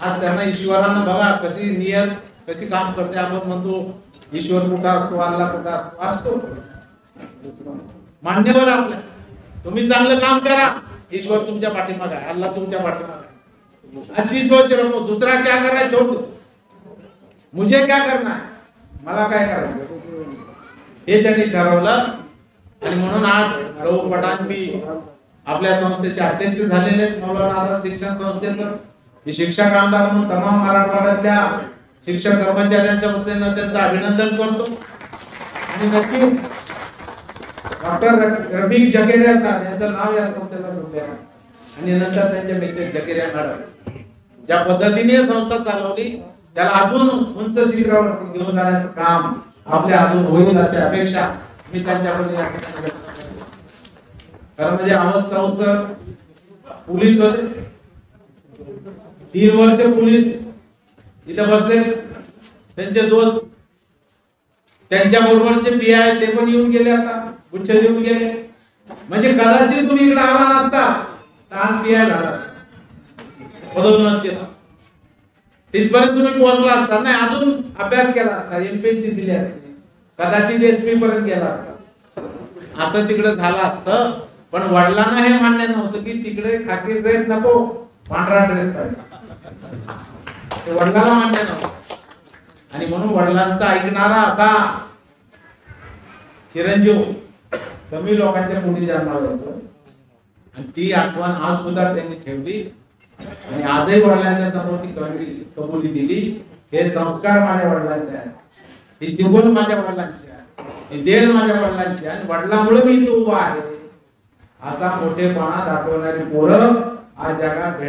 आज त्यांना ईश्वरानं बघा कशी नियत कशी काम करते. आपण म्हणतो ईश्वर कुठं असतो, अल्लाह कुठं असतो. मान्यवर आपल्या तुम्ही चांगलं काम करा, ईश्वर तुमच्या पाठीमागे आहे, अल्लाह तुमच्या पाठीमागे आहे. अच्छी सोच रखो. दूसरा क्या कर रहा है छोड़ दो, मुझे क्या करना है, मला काय करायचं हे त्यांनी ठरवलं. आणि म्हणून आज राव पठाण बी आपल्या संस्थेचे अध्यक्ष झालेले आहेत. मौलाना आझाद शिक्षण संस्थेचं हे शिक्षक आमदार म्हणून तमाम मराठवाड्यातल्या शिक्षक कर्मचाऱ्यांच्या वतीनं त्यांचं अभिनंदन करतो. आणि नक्की डॉक्टर रफिक जकेरिया साहेब यांचं नाव या संस्थेला जोडले आहे. आणि नंतर त्यांच्या मिसेस जकेरिया मॅडम ज्या पद्धतीने संस्था चालवली त्याला अजून उंच शिखरावर घेऊन जाण्याचं काम आपल्या अजून होईल अशी अपेक्षा मी त्यांच्याकडे कारण म्हणजे अवध चौधर पोलीस होते, 3 वर्ष पोलीस इथे बसले. त्यांचे दोस्त त्यांच्या बरोबरचे पीआय ते पण येऊन गेले, आता गुच्छ येऊन गेले. म्हणजे कदाचित तुम्ही इकडे आला नसता तर आज पीआय झाला, पदोन्नत केला, तिथपर्यंत तुम्ही पोहोचला असता. नाही अजून अभ्यास केला असता, एमपीएससी दिली असती, कदाचित एसपी पर्यंत गेला असता, असं तिकडे झालं असतं. पण वडिलांना हे मान्य नव्हतं की तिकडे खाकी ड्रेस नको, पांढरा ड्रेस पाहिजे. ते वडिलांना मान्य नव्हतं. आणि म्हणून वडिलांचा ऐकणारा असा चिरंजीव कमी लोकांच्या मुली जन्माला येतो. आणि ती आठवण आज सुद्धा त्यांनी ठेवली आणि आजही वडिलांच्या समोर ती कबुली दिली. हे संस्कार माझ्या वडिलांचे आहेत, ही शिकवण माझ्या वडिलांची आहे, ही देण माझ्या वडिलांची आहे. आणि वडिलांमुळे मी इथे उभा आहे असा मोठेपणा दाखवणारी पोरं आज जगात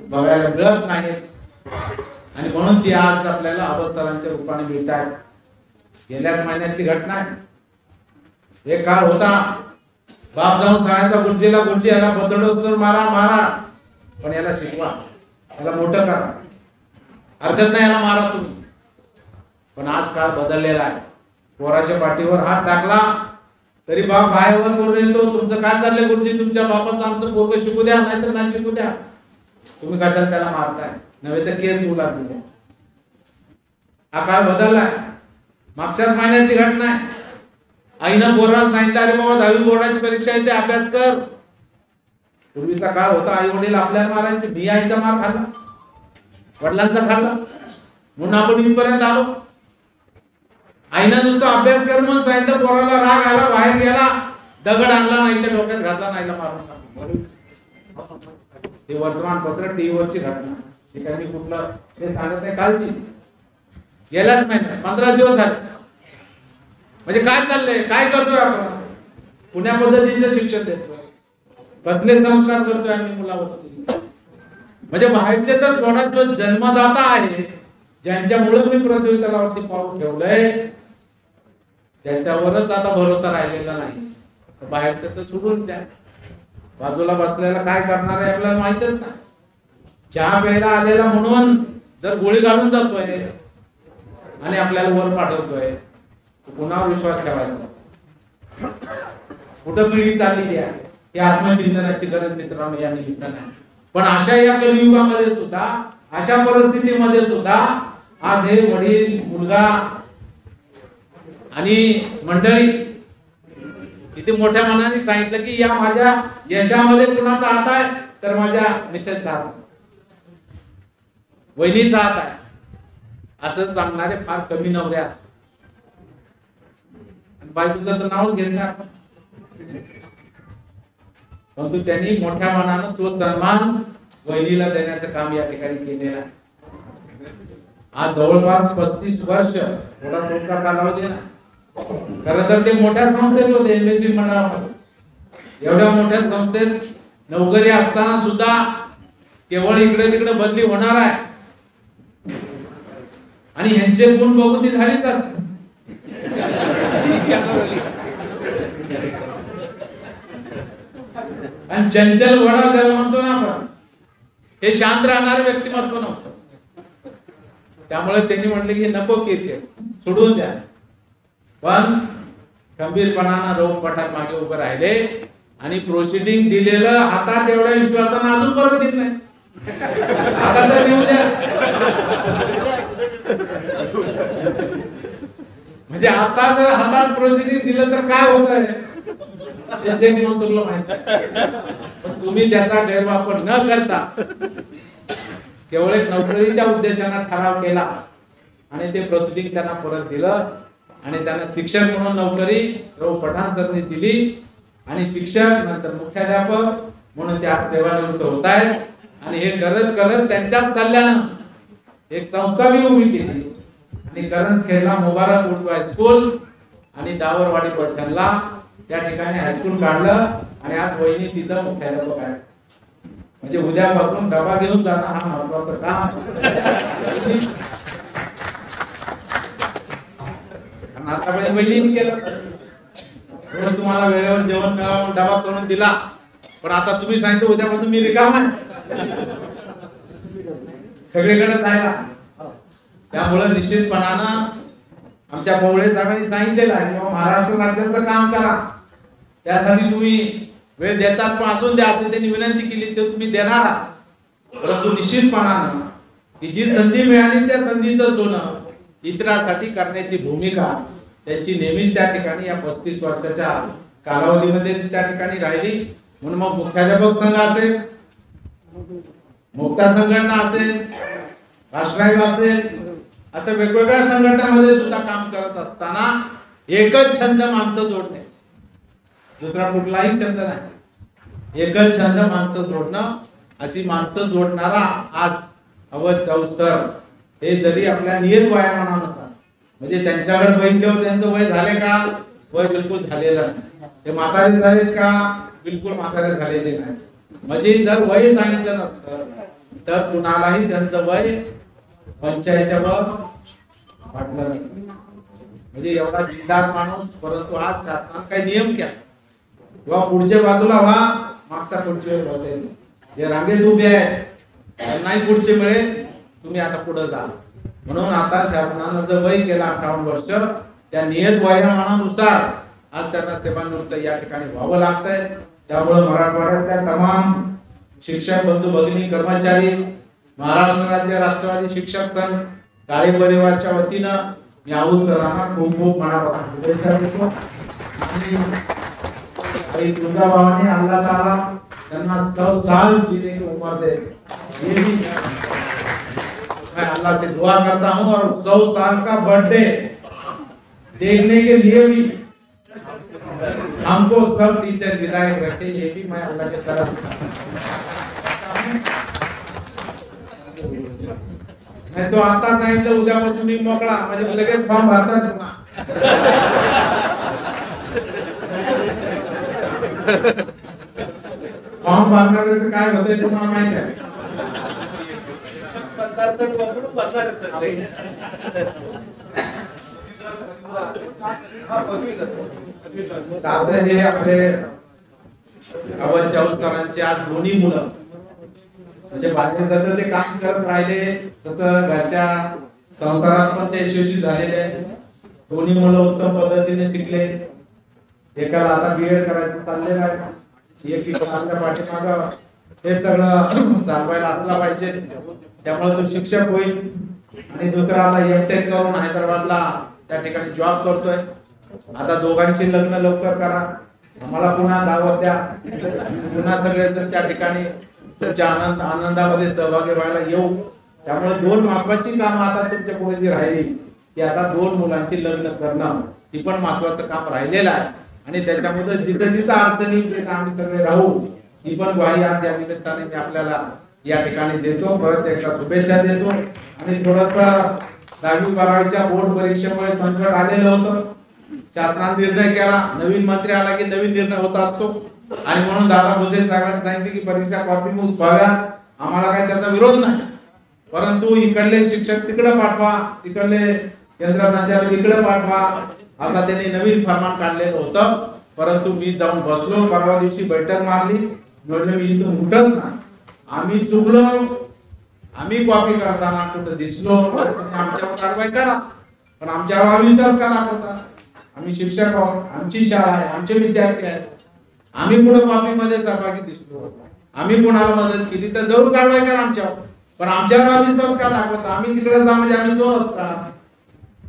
बघायला मिळत नाहीत. आणि म्हणून ती आज आपल्याला अवस्थांच्या रूपाने मिळतात. गेल्याच महिन्यातली घटना आहे. एक काळ होता बाप जाऊन सांगायचा गुरुजीला, गुरुजी याला बदलतो मारा मारा पण याला शिकवा, याला मोठं करा, हरकत नाही याला मारा तुम्ही. पण आज काळ बदललेला आहे. पोराच्या पाठीवर हात टाकला तरी बाप बाहेर बोलून येतो, तुमचं काय चाललंय गुरुजी, तुमच्या बापाचं आमचं पोरगं शिकू द्या नाहीतर नाही शिकू द्या, तुम्ही कशाला त्याला मारताय, नव्हे तर केस होऊ लागले. हा काळ बदललाय. मागच्याच महिन्याची घटना आहे. आईनं पोराला सांगितलं अरे बाबा 10वी बोर्डाची परीक्षा येते अभ्यास कर. पूर्वीचा काळ होता आई वडील आपल्याला मारायचे, मी आईचा मार खाल्ला, वडिलांचा खाल्ला, म्हणून आपण इथपर्यंत आलो. आईनं नुसतं अभ्यास कर म्हणून सांगितलं, पोराला राग आला, बाहेर गेला, दगड आणला, नाहीच्या डोक्यात घातला, नाहीला मारून. हे वर्तमानपत्र टीव्हीवरची घटना, हे काही कुठलं हे सांगत नाही, कालची गेल्याच महिन्यात 15 दिवस झाले. म्हणजे काय चाललंय, काय करतोय आपण, पुण्या पद्धतीचं शिक्षण देतोय, कसले संस्कार करतोय आम्ही मुलावरती. म्हणजे बाहेरचे तर सोडा, जो जन्मदाता आहे ज्यांच्यामुळे मी पृथ्वी तलावरती पाऊल ठेवलंय त्याच्यावरच आता भरोसा राहिलेला नाही. बाहेरचं तर सोडून द्या, बाजूला बसलेला काय करणार आहे आपल्याला माहितच नाही. चहा प्यायला आलेला म्हणून जर गोळी घालून जातोय आणि आपल्याला वर पाठवतोय, पुन्हा विश्वास ठेवायचा. कुठं पिढी चाललेली आहे ही आत्मचिंतनाची गरज मित्रांनो या निमित्ताने आहे. पण अशा या कलियुगामध्ये सुद्धा अशा परिस्थितीमध्ये सुद्धा आज हे वडील मुलगा आणि मंडळी किती मोठ्या मनाने सांगितलं की या माझ्या यशामध्ये कुणाचा हात आहे तर माझ्या मिसेसचा हात, वहिनीचा हात आहे असं सांगणारे फार कमी नवरे आहेत. बायकोचं तर नावच घेत नाही आपण, परंतु त्यांनी मोठ्या मनानं तो सन्मान वहिनीला देण्याचं काम या ठिकाणी केलेलं आहे. आज जवळपास 35 वर्ष थोडा थोडा कालावधी ना, खरं तर ते मोठ्या संस्थेत होते एमएससी मंडळामध्ये. एवढ्या मोठ्या संस्थेत नोकरी असताना सुद्धा केवळ इकडे तिकडे बदली होणार आहे आणि ह्यांचे गुण बघून ती झाली तर आणि चंचल घोडा ज्याला म्हणतो ना आपण, हे शांत राहणारे व्यक्तिमत्व नव्हतं. त्यामुळे त्यांनी म्हटले की नको क्रिकेट सोडून द्या, पण खंबीरपणानं रोप पठात मागे उभे राहिले आणि प्रोसिडिंग दिलेलं हातात एवढ्या विश्वासानं अजून परत देत नाही. आता तर नेऊ द्या, म्हणजे आता जर हातात प्रोसिडिंग दिलं तर काय होत आहे माहिती. पण तुम्ही त्याचा गैरवापर न करता केवळ एक नोकरीच्या उद्देशाने ठराव केला आणि ते प्रोसिडिंग त्यांना परत दिलं आणि त्यांना शिक्षक म्हणून नोकरी रव पठाण सरनी दिली आणि शिक्षक नंतर मुख्याध्यापक म्हणून त्या सेवानिवृत्त होत आहेत. आणि हे करत करत त्यांच्याच सल्ल्यानं एक संस्था बी उभी केली आणि करंजखेडला मुबारक उर्दू हायस्कूल आणि दावरवाडी पठाणला त्या ठिकाणी हायस्कूल काढलं आणि आज वहिनी तिथं मुख्याध्यापक आहे. म्हणजे उद्यापासून डबा घेऊन जाणं हा महत्वाचं काम. आतापर्यंत वहिनी केलं, तुम्हाला वेळेवर जेवण मिळावं डबा करून दिला, पण आता तुम्ही सांगितलं उद्यापासून मी रिकामा आहे सगळीकडे जायला. त्यामुळे निश्चितपणानं आमच्या पवळे साहेबांनी सांगितलेलं आहे किंवा महाराष्ट्र राज्याचं काम करा, त्यासाठी तुम्ही वेळ देतात पण अजून द्या असं त्यांनी विनंती केली ते तुम्ही देणार आहात. परंतु निश्चितपणानं की जी संधी मिळाली त्या संधीचं सोनं इतरांसाठी करण्याची भूमिका त्यांची नेहमीच त्या ठिकाणी या 35 वर्षाच्या कालावधीमध्ये त्या ठिकाणी राहिली. म्हणून मग मुख्याध्यापक संघ असेल, मुक्ता संघटना असेल, राष्ट्रवादी असेल, असं वेगवेगळ्या संघटनांमध्ये सुद्धा काम करत असताना एकच छंद माणसं जोडणे, दुसरा कुठलाही छंद नाही, एकच छंद माणसं जोडणं. अशी माणसं जोडणारा आज अवध चौसर हे जरी आपल्या नियत वयामानानुसार म्हणजे त्यांच्याकडे बघितल्यावर त्यांचं वय झाले का, वय बिलकुल झालेलं नाही. ते म्हातारे झालेत का, बिलकुल म्हातारे झालेले नाही. म्हणजे जर वय सांगितलं नसतं तर कुणालाही त्यांचं वय 85 वर वाटलं नाही. म्हणजे एवढा जिद्दार माणूस, परंतु आज शासनाने काही नियम केला किंवा पुढच्या बाजूला व्हा, मागच्या पुढचे बसेल, जे रांगेत उभे आहेत त्यांनाही पुढचे मिळेल, तुम्ही आता पुढे जा. म्हणून आता शासनानं जर वय केला 58 वर्ष, त्या नियत वयामानानुसार आज त्यांना सेवानिवृत्त या ठिकाणी व्हावं लागतंय. त्यामुळे मराठवाड्यातल्या तमाम शिक्षक बंधू भगिनी कर्मचारी, महाराष्ट्र राज्य राष्ट्रवादी शिक्षक संघ काळे परिवारच्या वतीनं मी आऊत सरांना खूप खूप मनापासून शुभेच्छा देतो. आणि तुझ्या भावाने अल्लाह ताला त्यांना 100 साल जीने की उम्र दे, ये भी मैं अल्लाह से दुआ करता हूँ. और 100 साल का बर्थडे देखने के लिए भी हमको सब टीचर विदाई रखे, ये भी मैं अल्लाह के तरफ. मैं तो आता सांगितलं उद्यापासून मी मोकळा, म्हणजे लगेच फॉर्म भरतात पुन्हा. फॉर्म भरण्याचं काय होतंय तुम्हाला माहिती आहे. हे आपले अवध चौसरांचे आज दोन्ही मुलं म्हणजे बाहेर जसं ते काम करत राहिले तसं घरच्या संसारात पण ते यशस्वी झालेले. दोन्ही मुलं उत्तम पद्धतीने शिकले. एकाला आता बीएड करायचं चाललेलं आहे, एक आपल्या पाठीमागं हे सगळं चालवायला असला पाहिजे, त्यामुळे तो शिक्षक होईल, आणि दुसऱ्याला एमटेक करून हैदराबादला त्या ठिकाणी जॉब करतोय. आता दोघांची लग्न लवकर करा, आम्हाला पुन्हा दावत द्या, पुन्हा सगळेजण त्या ठिकाणी तुमच्या आनंदामध्ये सहभागी व्हायला येऊ. त्यामुळे दोन महत्वाची कामं आता तुमच्या पुढे जी राहिली ती आता दोन मुलांची लग्न करणं, ही पण महत्वाचं काम राहिलेलं आहे. आणि त्याच्यामध्ये जिथं जिथं अडचणी आम्ही सगळे राहू, ही पण ग्वाही आज या निमित्ताने मी आपल्याला या ठिकाणी देतो. परत एकदा शुभेच्छा देतो. आणि थोडस 10वी-12वीच्या बोर्ड परीक्षेमुळे संकट आलेलं होतं, शासनाने निर्णय केला, नवीन मंत्री आला की नवीन निर्णय होत असतो, आणि म्हणून दादा भुसे साहेबांनी सांगितले की परीक्षा कॉपी मुक्त व्हाव्यात. आम्हाला काही त्याचा विरोध नाही, परंतु इकडले शिक्षक तिकडे पाठवा, तिकडले केंद्र संचालक इकडे पाठवा, असा त्यांनी नवीन फरमान काढलेलं होतं. परंतु मी जाऊन बसलो, परवा दिवशी बैठक मारली, म्हणलं मी इथून उठत नाही, आम्ही चुकलो, आम्ही कॉपी करताना कुठं दिसलो आमच्यावर कारवाई करा, पण आमच्यावर अविश्वास का दाखवता? आम्ही शिक्षक आहोत, आमची शाळा आहे, आमचे विद्यार्थी आहेत, आम्ही कुठं कॉपी मध्ये सहभागी दिसलो, आम्ही कोणाला मदत केली तर जरूर कारवाई करा आमच्यावर, पण आमच्यावर अविश्वास का दाखवता? आम्ही तिकडे जा म्हणजे आम्ही चोर आहोत का?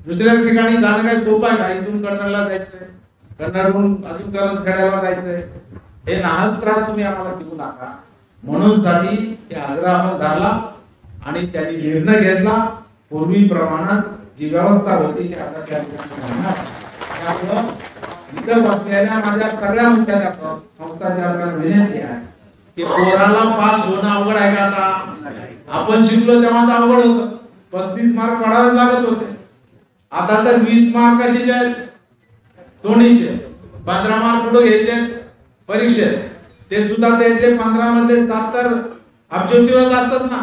दुसऱ्या ठिकाणी जाणं काय सोपं आहे का? इथून कर्नालला जायचंय, कर्नालहून अजून करंजखेड्याला जायचंय, हे नाहक त्रास तुम्ही आम्हाला देऊ नका. म्हणून साठी ते आग्रह आपण धरला आणि त्यांनी निर्णय घेतला. पूर्वीप्रमाणे जी व्यवस्था होती ती आता त्या ठिकाणी राहणार. त्यामुळं इथं बसलेल्या माझ्या सगळ्या मुख्याध्यापक संस्थाचालकांना विनंती आहे की पोराला पास होणं अवघड आहे का? आता आपण शिकलो तेव्हा तर अवघड होतं, 35 मार्क पडावेच लागत होते. आता तर 20 मार्क कशाचे आहेत? तोंडीचे. 15 मार्क कुठे घ्यायचे परीक्षेत, ते सुद्धा त्यातले 15 मध्ये 7 तर ऑब्जेक्टिव्ह असतात ना,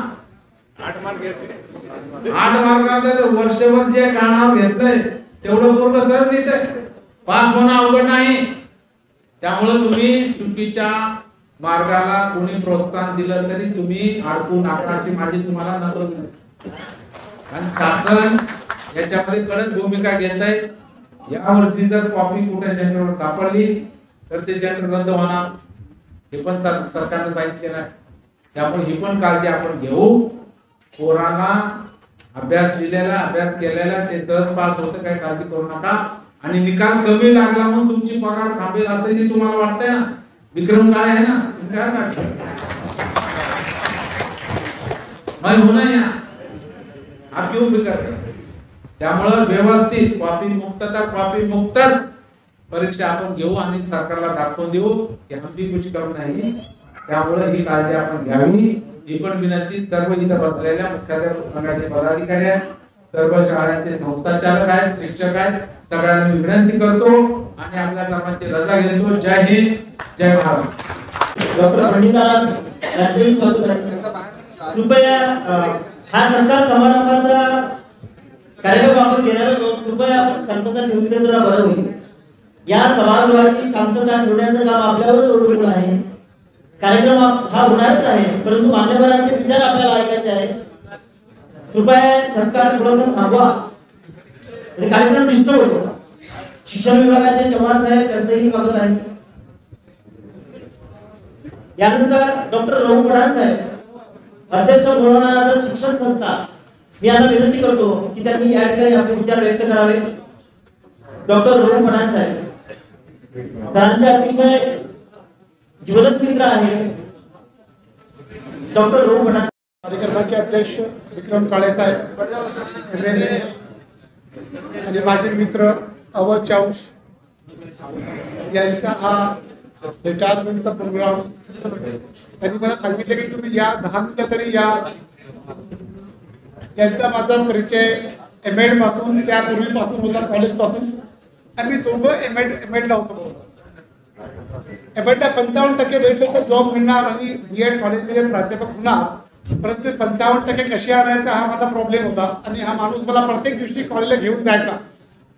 8 मार्क घ्यायचे. 8 मार्कात वर्षभर जे कानावर घेतलंय तेवढं पूर्ण सर लिहितंय. पास होणं अवघड नाही. त्यामुळे तुम्ही चुकीच्या मार्गाला कोणी प्रोत्साहन दिलं तरी तुम्ही अडकू नका, अशी माझी तुम्हाला नम्र विनंती. आणि शासन याच्यामध्ये कडक भूमिका घेत आहे. या वर्षी जर कॉपी कुठे सेंटरवर सापडली तर ते सेंटर रद्द होणार, हे पण सरकारने सांगितलेलं आहे. त्यामुळे ही पण काळजी आपण घेऊ. पोरांना अभ्यास दिलेला, अभ्यास केलेला ते सहज पास होतं, काही काळजी करू नका. आणि निकाल कमी लागला म्हणून तुमची पगार थांबेल असं जे तुम्हाला वाटतंय ना, विक्रम काय आहे ना, मैं हूं ना यहाँ, आप क्यों फिकर करते? त्यामुळे व्यवस्थित कॉपी मुक्तता, कॉपी मुक्तच परीक्षा आपण घेऊ आणि सरकारला दाखवून देऊ की हम भी कुछ कम नाही. त्यामुळे ही काळजी आपण घ्यावी. ही पण विनंती सर्व इथं बसलेल्या मुख्याध्यापक संघाचे पदाधिकारी आहेत, सर्व शाळांचे संस्थाचालक आहेत, शिक्षक आहेत, सगळ्यांना मी विनंती करतो आणि आपल्या सर्वांची रजा घेतो. जय हिंद, जय भारत.
डॉक्टर पंडिताराम यांचेही स्वागत आहे. कृपया हा सरकार समारंभाचा कार्यक्रम आपण घेणार आहोत, कृपया आपण शांतता ठेवली तर जरा बरं होईल. या सभागृहाची शांतता ठेवण्याचं काम आपल्यावर अवलंबून आहे. कार्यक्रम हा होणारच आहे, परंतु मान्यवरांचे विचार आपल्याला ऐकायचे आहेत. कृपया सरकार थोडंसं थांबवा, कार्यक्रम डिस्टर्ब होतो. शिक्षण विभागाचे चव्हाण साहेब त्यांचंही स्वागत आहे. यानंतर डॉक्टर रघु पठाण साहेब, अध्यक्ष बोलवणारा शिक्षण संस्था, मी यांना विनंती करतो की त्यांनी या ठिकाणी आपले विचार व्यक्त करावे. डॉक्टर रघु पठाण साहेब सरांचे अतिशय जीवलग मित्र आहेत. डॉक्टर रघु पठाण
कार्यक्रमाचे अध्यक्ष विक्रम काळे साहेब, आणि माझे मित्र अवध चाऊस यांचा हा रिटायरमेंटचा प्रोग्राम, त्यांनी मला सांगितलं की तुम्ही या 10 मिनिटं तरी या. यांचा माझा परिचय एमएड पासून, त्यापूर्वीपासून होता, कॉलेज पासून. आणि मी दोघं एमएडला होतो. एमएडला 55% भेटले तर जॉब मिळणार आणि बीएड कॉलेजमध्ये प्राध्यापक होणार, परंतु 55% कसे आणायचा हा माझा प्रॉब्लेम होता. आणि हा माणूस मला प्रत्येक दिवशी कॉलेजला घेऊन जायचा.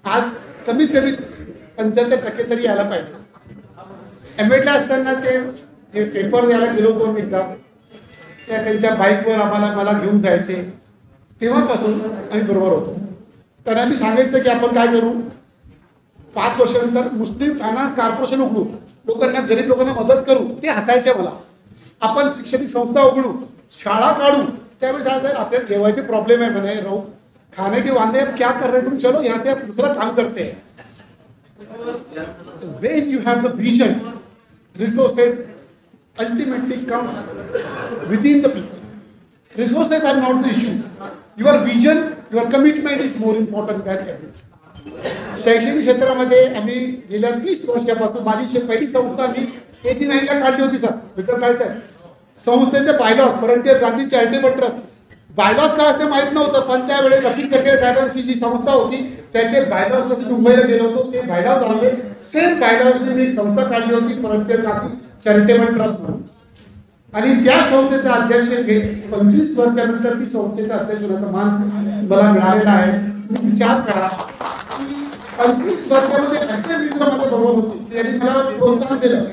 आज कमीत कमी 75% तरी यायला पाहिजे. एमएडला असताना ते पेपर द्यायला गेलो होतो एकदा, त्यांच्या बाईकवर मला घेऊन जायचे. तेव्हापासून आम्ही बरोबर होतो. तर आम्ही सांगायचं की आपण काय करू, 5 वर्षानंतर मुस्लिम फायनान्स कॉर्पोरेशन उघडू, लोकांना गरीब लोकांना मदत करू, ते हसायचे मला. आपण शैक्षणिक संस्था उघडू, शाळा काढू, त्यावेळेस साहेब आपल्याला जेवायचे प्रॉब्लेम है मैंने राहू खाने के वादे अब क्या कर रहे हैं तुम, चलो यहाँ से आप दूसरा काम करते हैं. When you have the vision, resources ultimately come within the people. Resources are not the issue. Your vision, your commitment is more important than everything. शैक्षणिक क्षेत्रामध्ये आम्ही गेल्या 30 वर्षापासून माझी पहिली संस्था मी 89 ला काढली होती सर, विक्रम काळे साहेब. संस्थेचे bylaws frontier Gandhi charitable trust bylaws काय असते माहित नव्हतं, पण त्यावेळेस रफिक तकेरे साहेबांची जी संस्था होती त्याचे बायलॉज जसे मुंबईला गेलो होतो ते बायलॉज आणले, सेम बायलॉज मी एक संस्था काढली होती फ्रंटियर गांधी चॅरिटेबल ट्रस्ट म्हणून. आणि त्या संस्थेचा अध्यक्ष 25 वर्षानंतर ती संस्थेचा अध्यक्ष होण्याचा मान मला मिळालेला आहे. तुम्ही विचार करा 25 वर्षामध्ये असे मित्र माझ्या बरोबर होते, त्यांनी मला प्रोत्साहन दिलं,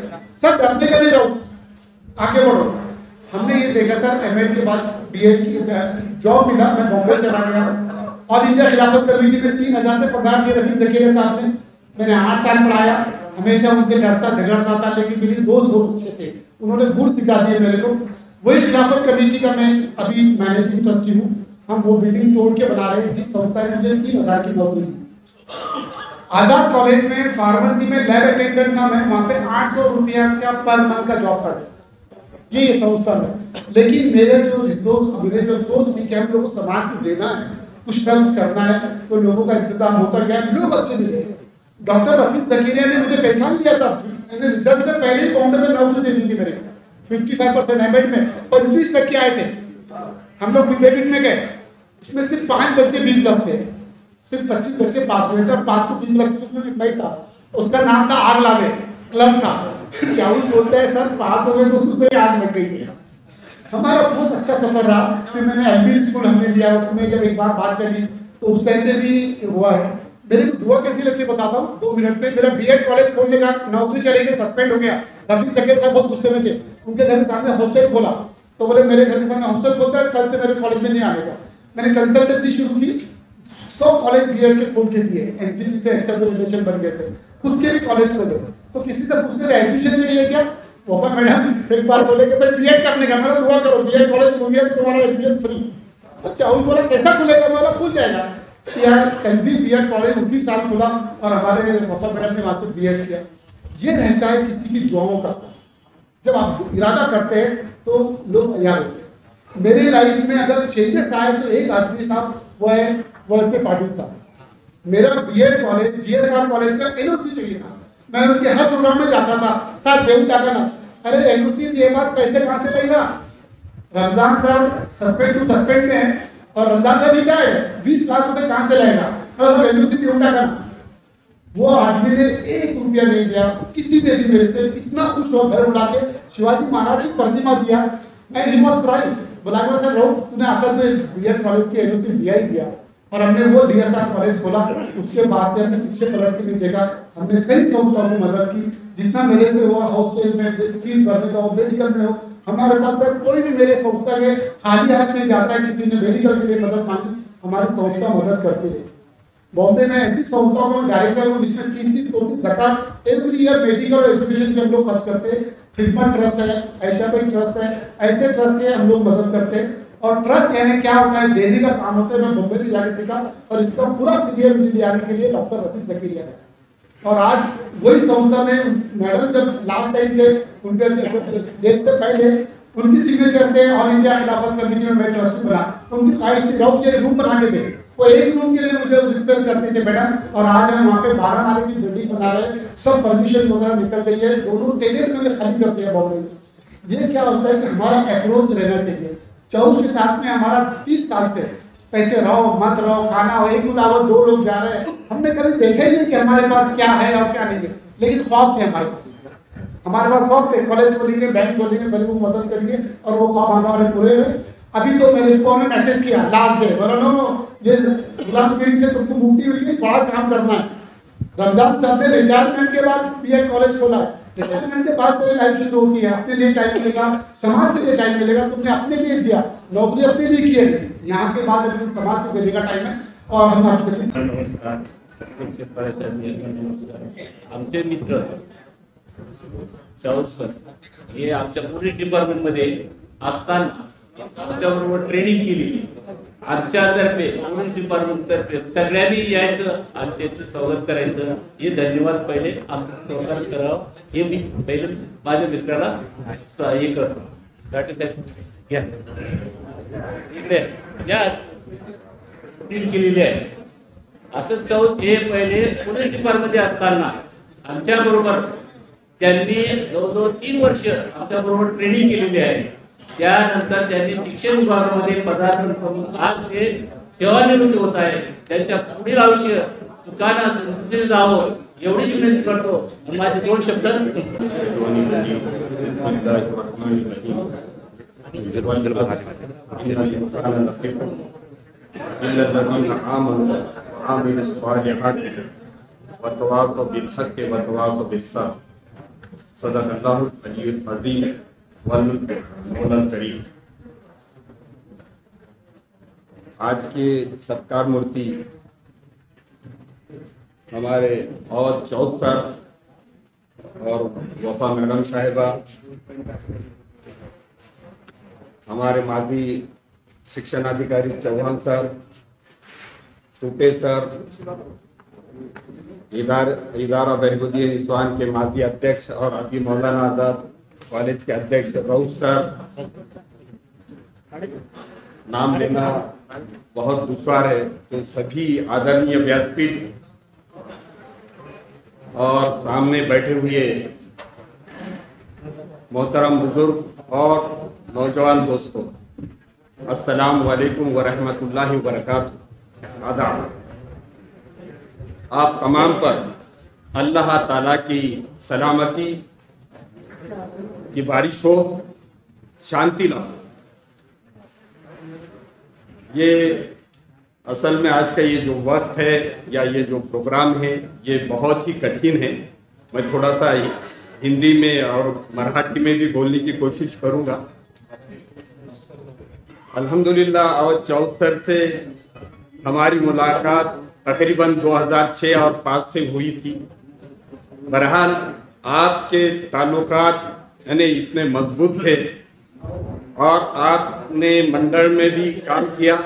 सर डरने का नहीं रहो, आगे बढ़ो. हमने ये देखा सर एमएड के बाद बीएड की जॉब मिला, मैं बॉम्बे चला गया और इंडिया खिलाफत कमेटी में 3000 से पगार दिए रफीक ज़कीरिया साहब ने. मैंने 8 साल पढ़ाया, हमेशा उनसे लड़ता झगड़ता था, लेकिन मेरे दोस्त बहुत अच्छे थे, उन्होंने गुण सिखा दिए मेरे को. वही खिलाफत कमेटी का मैं अभी मैनेजिंग ट्रस्टी हूँ. हम वो बिल्डिंग तोड़ के बना रहे हैं जिस संस्था ने मुझे 3000 की नौकरी दी. आजाद कॉलेज में फार्मेसी में लैब अटेंडेंट था मैं, वहाँ पे 800 रुपया का पर मंथ का जॉब था. ये संस्था में, लेकिन मेरे जो रिसोर्स, मेरे जो सोच थी कि हम लोगों को समाज को देना है, कुछ कर्म करना है, तो लोगों का इंतजाम होता गया, लोग अच्छे मिले. डॉक्टर रफीक ज़कीरिया ने मुझे पहचान लिया था, मैंने रिजल्ट से पहले ही बॉम्बे में नौकरी दे दी थी मेरे. 55% एमएड में 25% आए थे. हम लोग विद्यापीठ में गए, उसमें सिर्फ 5 बच्चे B+ थे, सिर्फ 25 बच्चे पास हुए थे और 5 को B+ नहीं था. उसका नाम था आग लावे क्लब था. चावल बोलते हैं सर पास हो गए तो उससे आग लग गई. हमारा बहुत अच्छा सफर रहा. फिर मैंने एलबी स्कूल हमने लिया, उसमें जब एक बार बात चली तो उस टाइम पे भी हुआ है. मेरे को दुआ कैसी लगती है बताता हूँ 2 मिनट में. मेरा बीएड कॉलेज खोलने का नौकरी चली गई, सस्पेंड हो गया. रफीक ज़कीरिया साहब बहुत गुस्से में थे, उनके घर के सामने हॉस्टल खोला, तो बोले मेरे घर के सामने हॉस्टल खोलता है, कल से मेरे कॉलेज में नहीं आने का. मैंने कंसल्टेंसी शुरू की, 100 कॉलेज बीएड के खोल के दिए, एनसीटी से अच्छा रिलेशन बन गए थे, खुद के भी कॉलेज खोले. तो किसी से पूछते थे एडमिशन चाहिए क्या, वफा मैडम एक बार बोले कि भाई बीएड करने का, मैंने दुआ करो बीएड कॉलेज खुल गया तो तुम्हारा एडमिशन फ्री. अच्छा उन बोला कैसा खुलेगा, बोला खुल जाएगा. यार एनसी बीएड कॉलेज उसी साल खुला और हमारे वफा मैडम ने वहाँ से बीएड किया. ये रहता है किसी की दुआओं का. जब आप इरादा करते हैं तो लोग तैयार होते हैं. मेरे लाइफ में अगर चेंजेस आए तो एक आदमी साहब वो है वैसे पाटिल साहब. मेरा बीएड कॉलेज जीएसआर कॉलेज का एनओसी चाहिए था. मैं उनके हर प्रोग्राम में जाता था, सर बेहू टाका ना, अरे एनओसी ये बात पैसे कहाँ से लेगा. रमजान सर सस्पेंड में है और रमजान सर रिटायर्ड है, 20 लाख रुपए कहाँ से लेगा. सर एनओसी बेहू टाका ना. वो आदमी ने 1 रुपया नहीं दिया, किसी ने भी मेरे से इतना खुश हो घर उड़ा के शिवाजी महाराज की प्रतिमा दिया. मैं रिमोट प्राइम बोला सर रो तूने आकर में बीएड कॉलेज की एनओसी दिया ही दिया. और हमने वो डीएसआर कॉलेज खोला. उसके बाद से हमने पीछे पलट के नहीं देखा. हमने कई संस्थाओं को मदद की, जितना मेरे से हुआ हॉस्टल में फीस भरने का हो, मेडिकल में हो. हमारे पास तक कोई भी मेरे संस्था के खाली हाथ में जाता है, किसी ने मेडिकल के लिए मदद मांगी, हमारी संस्था मदद करती है. बॉम्बे में ऐसी संस्थाओं में डायरेक्टर हूँ जिसमें 30-30 करोड़ ज़कात एवरी ईयर मेडिकल और एजुकेशन पे हम लोग खर्च करते हैं. खिदमत ट्रस्ट है, ऐशाबाई ट्रस्ट है, ऐसे ट्रस्ट से हम लोग मदद करते हैं. और ट्रस्ट यानी क्या होता है, देने का काम होता है. मैं बॉम्बे में जाके सीखा और इसका पूरा सीनियर मुझे ले आने के लिए डॉक्टर रफीक ज़कीरिया है. और आज वही संस्था में मैडम जब लास्ट टाइम थे उनके डेट से पहले उनकी सिग्नेचर से ऑल इंडिया खिलाफत कमेटी में मैं ट्रस्टी बना. उनकी ख्वाहिश थी राउत के रूम बना के दे, वो एक रूम के लिए मुझे रिक्वेस्ट करते थे मैडम. और आज हम वहाँ पे 12 माले की बिल्डिंग बना रहे हैं, सब परमिशन वगैरह निकल गई है, 2 टेनेट में खाली करते हैं बॉम्बे में. ये क्या होता है कि हमारा अप्रोच रहना चाहिए. चौथ के साथ में हमारा 30 साल से पैसे रहो मत रहो, खाना हो, एक उदावत 2 लोग जा रहे हैं. हमने कभी देखा ही नहीं कि हमारे पास क्या है और क्या नहीं है, लेकिन ख्वाब थे हमारे पास. हमारे पास ख्वाब थे, कॉलेज खोलेंगे, बैंक खोलेंगे, गरीबों को मदद करेंगे, और वो ख्वाब हमारे पूरे हुए. अभी तो मैंने इसको हमें मैसेज किया लास्ट डे, बोला नो ये गुलामगिरी से तुमको मुक्ति मिली, बड़ा काम करना है. रमजान साहब ने रिटायरमेंट के बाद बीएड कॉलेज खोला है. रिटायरमेंट के बाद से लाइफ शुरू होती है, अपने लिए टाइम मिलेगा, समाज के लिए टाइम मिलेगा. तुमने अपने लिए दिया, नौकरी अपने लिए की है, यहाँ के बाद समाज को देने का टाइम है. और हम आपके लिए
नमस्कार.
आमचे मित्र चौद सर हे आमच्या पोलीस डिपार्टमेंट मध्ये असताना आमच्याबरोबर ट्रेनिंग केली. आमच्यातर्फे पोलीस डिपार्टमेंट तर्फे सगळ्यांनी यायचं आणि त्याचं स्वागत करायचं. हे धन्यवाद पहिले आमचं सहकार्य करावं हे मी पहिले माझ्या मित्राला हे करतो. दाटे साहेब घ्या इकडे या केलेली आहे. असं चौथ हे पहिले पोलीस डिपार्टमेंट असताना आमच्या बरोबर त्यांनी जवळजवळ 3 वर्ष आमच्या बरोबर ट्रेनिंग केलेली आहे. त्यानंतर त्यांनी शिक्षण विभागामध्ये पदार्पण करून आज ते सेवानिवृत्त होत आहे. त्यांच्या पुढील आयुष्य सुखाने समृद्धीने जावं एवढी विनंती करतो. माझे 2 शब्द
आज के सत्कार मूर्ति हमारे और चौथ सर और वफा मैडम साहिबा, हमारे माजी शिक्षण अधिकारी चौहान सर, टूटे सर, इदारा बहबूदी निस्वान के माजी अध्यक्ष और अभी मौलाना आजाद कॉलेज के अध्यक्ष रऊफ सर, नाम लेना बहुत दुश्वार है, तो सभी आदरणीय व्यासपीठ और सामने बैठे हुए मोहतरम बुजुर्ग और नौजवान दोस्तों, अस्सलाम वालेकुम व रहमतुल्लाहि व बरकातुहू। आदाब। आप तमाम पर अल्लाह ताला की सलामती की बारिश हो, शांति लाओ। ये असल में आज का ये जो वक्त है या ये जो प्रोग्राम है ये बहुत ही कठिन है। मैं थोड़ा सा हिंदी में और मराठी में भी बोलने की कोशिश करूँगा। अल्हम्दुलिल्लाह और चौथ सर से हमारी मुलाकात तकरीबन 2006 और 5 से हुई थी। बहरहाल आपके ताल्लुकात यानी इतने मजबूत थे और आपने मंडल में भी काम किया,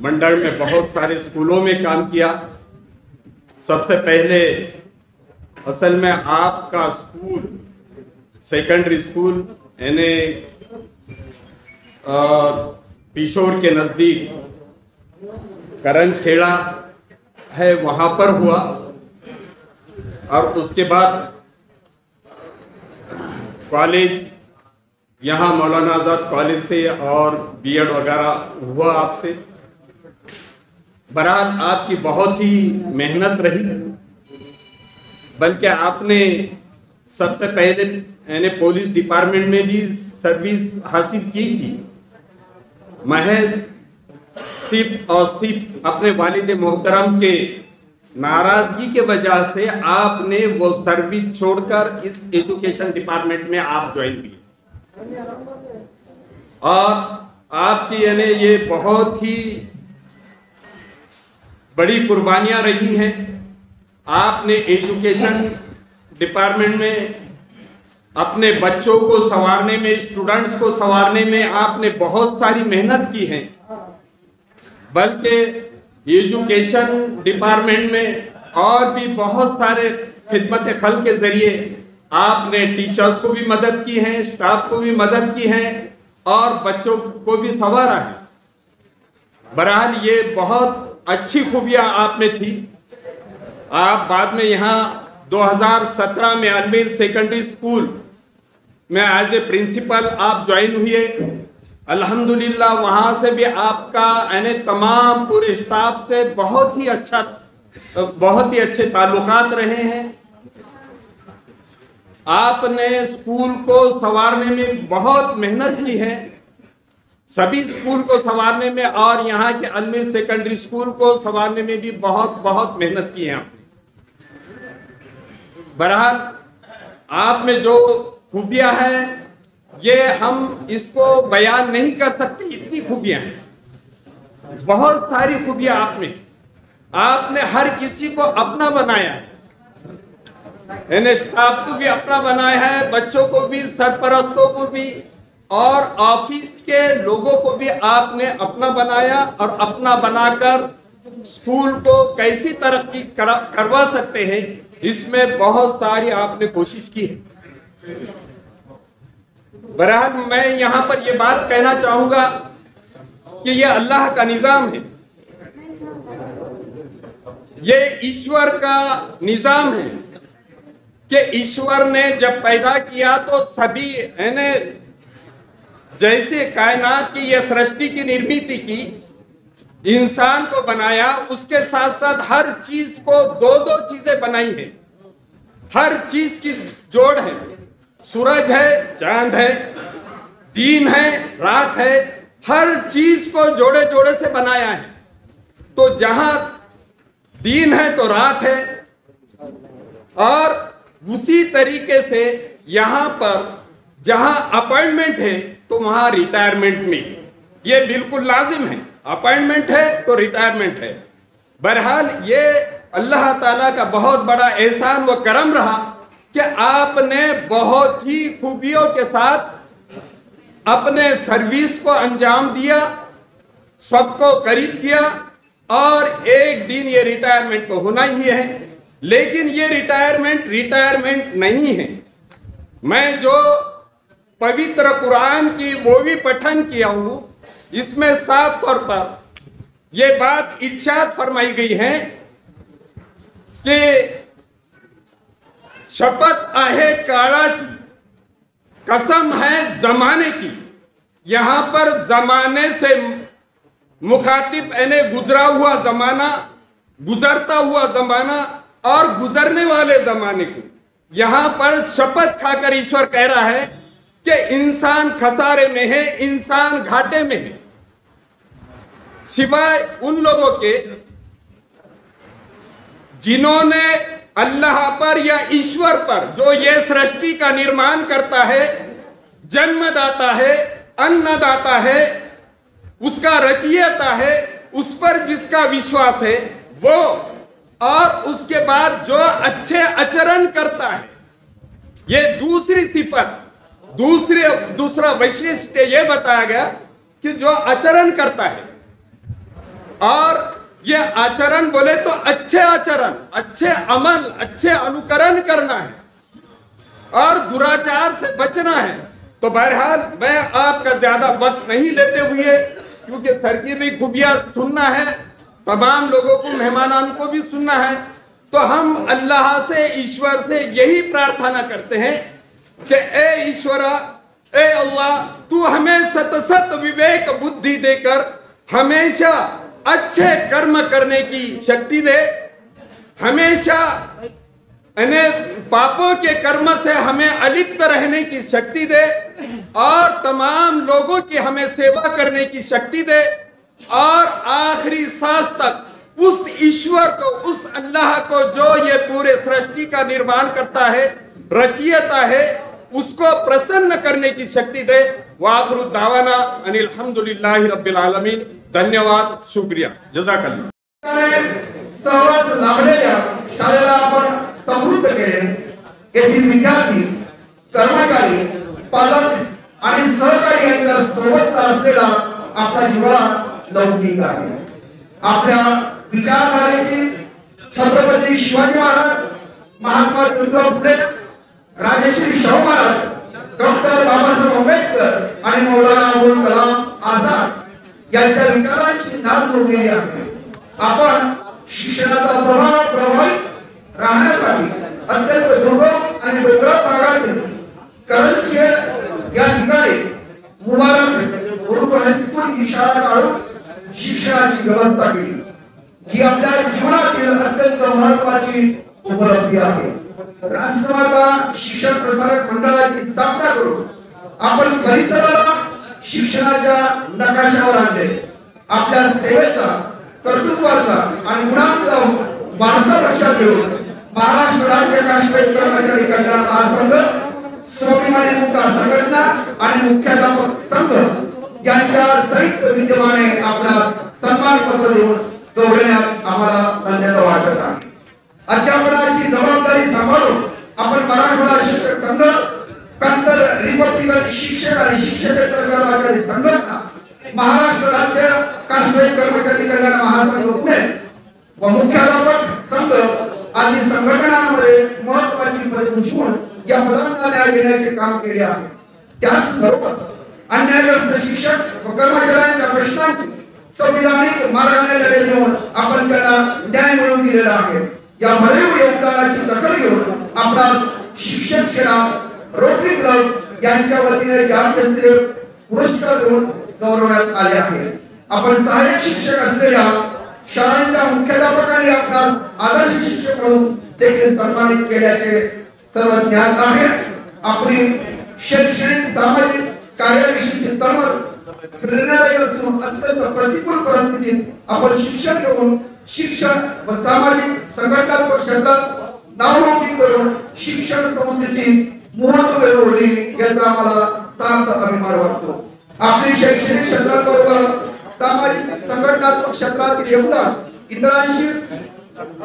मंडल में बहुत सारे स्कूलों में काम किया। सबसे पहले असल में आपका स्कूल सेकेंडरी स्कूल यानी पिशोर के नज़दीक करंजखेड़ा है, वहाँ पर हुआ। और उसके बाद कॉलेज यहाँ मौलाना आज़ाद कॉलेज से और बीएड वगैरह हुआ आपसे। बहरहाल आपकी बहुत ही मेहनत रही, बल्कि आपने सबसे पहले यानी पुलिस डिपार्टमेंट में भी सर्विस हासिल की थी। महज सिर्फ और सिर्फ अपने वालिद मोहतरम के नाराजगी के वजह से आपने वो सर्विस छोड़कर इस एजुकेशन डिपार्टमेंट में आप ज्वाइन किए और आपकी यानी ये बहुत ही बड़ी कुर्बानियां रही हैं। आपने एजुकेशन डिपार्टमेंट में अपने बच्चों को संवारने में, स्टूडेंट्स को संवारने में आपने बहुत सारी मेहनत की है। बल्कि एजुकेशन डिपार्टमेंट में और भी बहुत सारे खिदमत खल के जरिए आपने टीचर्स को भी मदद की है, स्टाफ को भी मदद की है और बच्चों को भी संवारा है। बहरहाल ये बहुत अच्छी खूबियां आप में थी। आप बाद में यहाँ 2017 में अल्मीर सेकेंडरी स्कूल में एज ए प्रिंसिपल आप ज्वाइन हुए। अल्हम्दुलिल्लाह वहाँ से भी आपका यानी तमाम पूरे स्टाफ से बहुत ही अच्छे ताल्लुकात रहे हैं। आपने स्कूल को संवारने में बहुत मेहनत की है, सभी स्कूल को संवारने में और यहाँ के अल्मीर सेकेंडरी स्कूल को संवारने में भी बहुत मेहनत की है आपने। बहरहाल आप में जो खूबियां हैं ये हम इसको बयान नहीं कर सकते, इतनी खूबियां हैं, बहुत सारी खूबियां आप में। आपने हर किसी को अपना बनाया है, यानी स्टाफ को भी अपना बनाया है, बच्चों को भी, सरपरस्तों को भी और ऑफिस के लोगों को भी आपने अपना बनाया और अपना बनाकर स्कूल को कैसी तरक्की करवा सकते हैं, इसमें बहुत सारी आपने कोशिश की है। बहरहाल मैं यहां पर यह बात कहना चाहूंगा कि यह अल्लाह का निजाम है, ये ईश्वर का निजाम है कि ईश्वर ने जब पैदा किया तो सभी यानी जैसे कायनात की यह सृष्टि की निर्मित की, इंसान को बनाया, उसके साथ साथ हर चीज को दो दो चीजें बनाई है, हर चीज की जोड़ है, सूरज है, चांद है, दिन है, रात है, हर चीज को जोड़े जोड़े से बनाया है। तो जहां दिन है तो रात है, और उसी तरीके से यहां पर जहां अपॉइंटमेंट है तो वहां रिटायरमेंट नहीं, ये बिल्कुल लाजिम है, अपॉइंटमेंट है तो रिटायरमेंट है। बहरहाल ये अल्लाह ताला का बहुत बड़ा एहसान व करम रहा कि आपने बहुत ही खूबियों के साथ अपने सर्विस को अंजाम दिया, सबको करीब किया, और एक दिन ये रिटायरमेंट तो होना ही है। लेकिन ये रिटायरमेंट नहीं है। मैं जो पवित्र कुरान की वो भी पठन किया हूं, इसमें साफ तौर पर यह बात इरशाद फरमाई गई है कि शपथ आहे काला की, कसम है जमाने की। यहां पर जमाने से मुखातिब यानी गुजरा हुआ जमाना, गुजरता हुआ जमाना और गुजरने वाले जमाने को यहां पर शपथ खाकर ईश्वर कह रहा है कि इंसान खसारे में है, इंसान घाटे में है, सिवाय उन लोगों के जिन्होंने अल्लाह पर या ईश्वर पर, जो ये सृष्टि का निर्माण करता है, जन्मदाता है, अन्नदाता है, उसका रचयिता है, उस पर जिसका विश्वास है वो, और उसके बाद जो अच्छे आचरण करता है, ये दूसरी सिफत, दूसरा वैशिष्ट्य ये बताया गया कि जो आचरण करता है, और ये आचरण बोले तो अच्छे आचरण, अच्छे अमल, अच्छे अनुकरण करना है और दुराचार से बचना है। तो बहरहाल मैं आपका ज्यादा वक्त नहीं लेते हुए, क्योंकि सर की भी खूबियां सुनना है, तमाम लोगों को, मेहमानों को भी सुनना है, तो हम अल्लाह से, ईश्वर से यही प्रार्थना करते हैं कि ए ईश्वरा, ए अल्लाह, तू हमें सत विवेक बुद्धि देकर हमेशा अच्छे कर्म करने की शक्ति दे, हमेशा पापों के कर्म से हमें अलिप्त रहने की शक्ति दे, और तमाम लोगों की हमें सेवा करने की शक्ति दे, और आखिरी सांस तक उस ईश्वर को, उस अल्लाह को जो ये पूरे सृष्टि का निर्माण करता है, रचयिता है, उसको प्रसन्न करने की शक्ति दे। वाखिरु दावाना अनिल हम्दुलिल्लाहि रब्बिल आलमीन। धन्यवाद, शुक्रिया, जज़ाकल्लाह।
सहवास लाभलेल्या शाळेला आपण समृद्ध केले। येथील विद्यार्थी, कर्मचारी, पालक आणि सहकारी यांच्या सोबत असलेला आपला जिव्हाळा लौकिक आहे। आपल्या विचारधारेची छत्रपती शिवाजी महाराज, महात्मा ज्योतिबा फुले, राजश्री शाहू महाराज, डॉक्टर बाबासाहेब आंबेडकर आणि मौलाना अबुल कलाम आझाद यांच्या विचारांची नाद जोडलेली आहे। आपण शिक्षणाचा प्रभाव प्रभावित राहण्यासाठी अत्यंत दुर्गम आणि डोंगराळ भागातील करंजखेड या ठिकाणी मुबारक उर्दू हायस्कूल ही शाळा काढून शिक्षणाची व्यवस्था केली। ही आपल्या जीवनातील अत्यंत महत्त्वाची उपलब्धी आहे। राष्ट्रमाता शिक्षण प्रसारक मंडळाची स्थापना करून आपण परिसराला शिक्षणाच्या नकाशावर आणले। आपल्या सेवेचा, कर्तृत्वाचा आणि गुणांचा वारसा लक्षात घेऊन महाराष्ट्र राज्य काश्मीर कर्मचारी कल्याण महासंघ, स्वाभिमानी मुक्ता संघटना आणि मुख्याध्यापक संघ यांच्या संयुक्त विद्यमाने आपला सन्मान पत्र देऊन गौरवण्यात आम्हाला धन्यता वाटत आहे. अध्यापनाची जबाबदारी सांभाळून आपण मराठवाडा शिक्षक संघ, पॅंथर रिपब्लिकन शिक्षक आणि शिक्षकेतर कर्मचारी संघटना, महाराष्ट्र राज्य कास्ट्रेट कर्मचारी कल्याण महासंघ पुणे व मुख्याध्यापक संघ आदी संघटनांमध्ये महत्वाची पदे भूषवून या पदांना न्याय देण्याचे काम केले आहे. त्याचबरोबर अन्यायग्रस्त शिक्षक व कर्मचाऱ्यांच्या प्रश्नांची संविधानिक मार्गाने लढे देऊन आपण त्यांना न्याय मिळवून दिलेला आहे. या भरीव योगदानाची दखल घेऊन आपणास शिक्षक सेना रोटरी क्लब यांच्या वतीने जाहीर पुरस्कार देऊन गौरवण्यात आले आहे. आपण सहाय्यक शिक्षक असलेल्या शाळांच्या मुख्याध्यापकांनी आपणास आदर्श शिक्षक म्हणून देखील सन्मानित केल्याचे सर्व ज्ञात आहे. आपली शैक्षणिक सामाजिक कार्याविषयीची तळमळ प्रेरणादायी असून अत्यंत प्रतिकूल परिस्थितीत आपण शिक्षण घेऊन शिक्षण व सामाजिक संघटनात्मक क्षेत्रात नावलौकिक करून शिक्षण संस्थेची महत्त्व ओढली याचा आम्हाला सार्थ अभिमान वाटतो. आपली शैक्षणिक क्षेत्राबरोबर सामाजिक संघटनात्मक क्षेत्रातील योगदान इतरांशी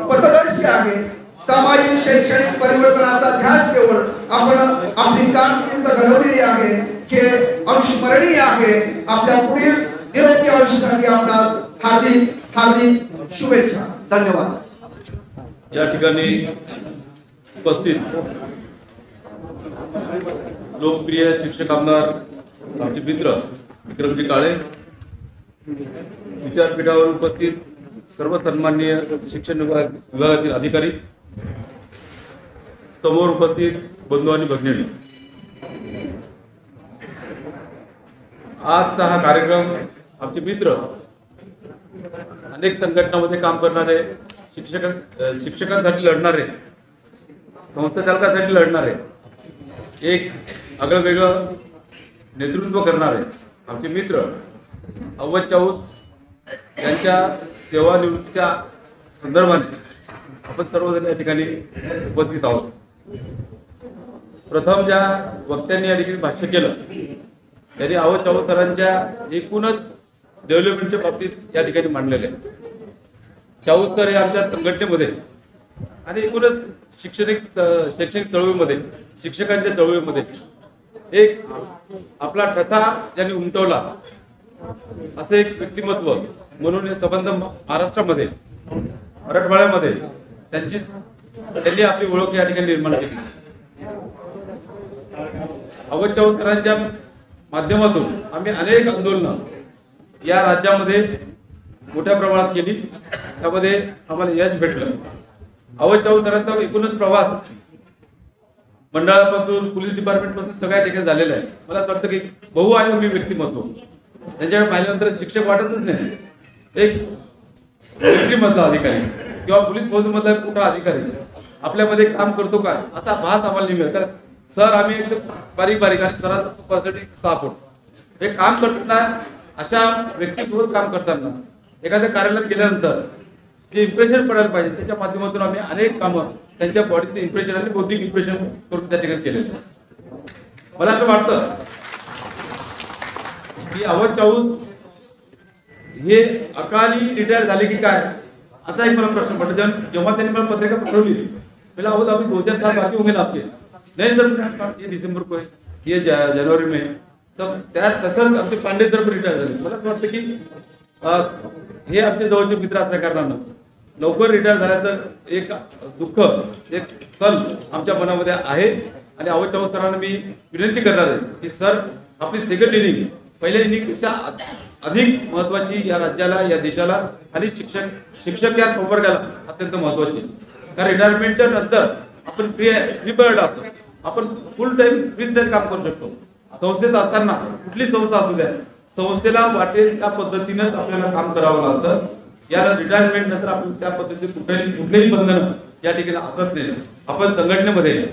पथदर्शी आहे. सामाजिक शैक्षणिक परिवर्तनाचा ध्यास घेऊन आपण आपली कारकीर्द घडवलेली आहे हे अविस्मरणीय आहे. आपल्या पुढील निरोगी आयुष्यासाठी आपणास हार्दिक हार्दिक शुभेच्छा. धन्यवाद.
या ठिकाणी उपस्थित लोकप्रिय शिक्षक आमदार आमचे मित्र विक्रमजी काळे, विद्यापीठावर उपस्थित सर्व सन्माननीय शिक्षण विभागातील अधिकारी, समोर उपस्थित बंधू आणि भगिनी, आजचा हा कार्यक्रम आमचे मित्र अनेक संघटनांमध्ये काम करणारे शिक्षकांसाठी लढणारे, संस्था चालकासाठी लढणारे, एक आगळं वेगळं नेतृत्व करणारे आमचे मित्र अव्वल चाऊस यांच्या सेवानिवृत्तीच्या संदर्भाने आपण सर्वजण या ठिकाणी उपस्थित आहोत. प्रथम ज्या वक्त्यांनी या ठिकाणी भाष्य केलं त्यांनी अव्वल चाऊस सरांच्या एकूणच डेव्हलपमेंटच्या बाबतीत या ठिकाणी मांडलेले आहे. चाऊस सर हे आमच्या संघटनेमध्ये आणि एकूणच शैक्षणिक चळवळीमध्ये, शिक्षकांच्या चळवळीमध्ये एक आपला ठसा ज्यांनी उमटवला असं एक व्यक्तिमत्व म्हणून संबंध महाराष्ट्रामध्ये, मराठवाड्यामध्ये त्यांनी आपली ओळख या ठिकाणी निर्माण केली. अव्वल चाऊस सरांच्या माध्यमातून आम्ही अनेक आंदोलनं या राज्यामध्ये मोठ्या प्रमाणात केली. त्यामध्ये आम्हाला यश भेटलं. अव्वल चाऊस सरांचा एकूणच प्रवास मंडळापासून पोलीस डिपार्टमेंट पासून सगळ्या ठिकाणी झालेला आहे. मला असं वाटतं की बहुआयामी व्यक्तिमत्व, त्यांच्याकडे पाहिल्यानंतर शिक्षक वाटतच नाही, एक मिलिटरीमधला अधिकारी किंवा पोलीस फौजमधला कुठला अधिकारी आपल्यामध्ये काम करतो काय असा भास आम्हाला नाही मिळत. कारण सर आम्ही एकदम बारीक आणि सरांचं पर्सेंटेज 6 फूट हे काम करताना, अशा व्यक्तीसोबत काम करताना एखाद्या कार्यालयात गेल्यानंतर जे इम्प्रेशन पडायला पाहिजे त्याच्या माध्यमातून आम्ही अनेक कामं त्यांच्या बॉडीचे इम्प्रेशन आणि बौद्धिक इम्प्रेशन करून त्या ठिकाणी केलेलं. मला असं वाटतं की अव्वल चाऊस हे अकाली रिटायर झाले की काय असा एक मला प्रश्न पडतो. जेव्हा त्यांनी मला पत्रिका पाठवली मला अवध अभी 2000 साल बाकी होंगे ना आपके, नहीं सर ये दिसंबर को है, ये जनवरी में, तब त्यात तसंच आमचे पांडे सर रिटायर झाले. मला असं वाटतं की हे आमचे जवळचे मित्र असल्या कारणानं लवकर रिटायर झाल्याचं एक दुःख, एक सल आमच्या मनामध्ये आहे. आणि अव्वल चाऊस सरांना मी विनंती करणार आहे की सर आपली सेकंड इनिंग पहिल्या इनिंगपेक्षा अधिक महत्वाची या राज्याला, या देशाला आणि शिक्षक या संवर्गाला अत्यंत महत्वाची. कारण रिटायरमेंटच्या नंतर आपण फ्री बर्ड असतो, आपण फुल टाइम फ्री स्टाईल काम करू शकतो. संस्थेत असताना कुठली संस्था असू द्या, संस्थेला वाटेल त्या पद्धतीनेच आपल्याला काम करावं लागतं. या रिटायरमेंट नंतर आपण त्या पद्धतीने कुठलेही बंधन या ठिकाणी असत नाही. आपण संघटनेमध्ये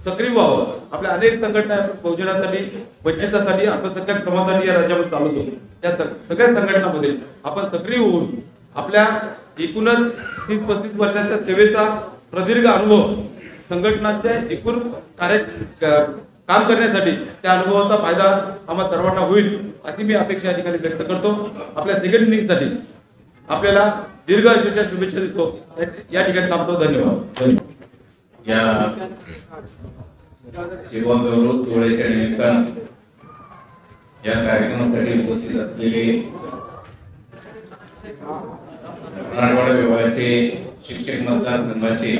सक्रिय व्हावं. आपल्या अनेक संघटना बहुजनासाठी, वंचितासाठी, अल्पसंख्याक समाजासाठी या राज्यामध्ये चालवतो. त्या सगळ्या संघटनांमध्ये आपण सक्रिय होऊन आपल्या एकूणच 30-35 वर्षाच्या सेवेचा प्रदीर्घ अनुभव संघटनाच्या एकूण काम करण्यासाठी त्या अनुभवाचा फायदा आम्हा सर्वांना होईल अशी मी अपेक्षा या ठिकाणी व्यक्त करतो. आपल्या सेकंड इनिंगसाठी आपल्याला दीर्घ आयुष्याच्या शुभेच्छा देतो. या ठिकाणी थांबतो. धन्यवाद.
या सेवा गौरव सोहळ्याच्या निमित्तानं या कार्यक्रमासाठी उपस्थित असलेले मराठवाडा विभागाचे शिक्षक मतदारसंघाचे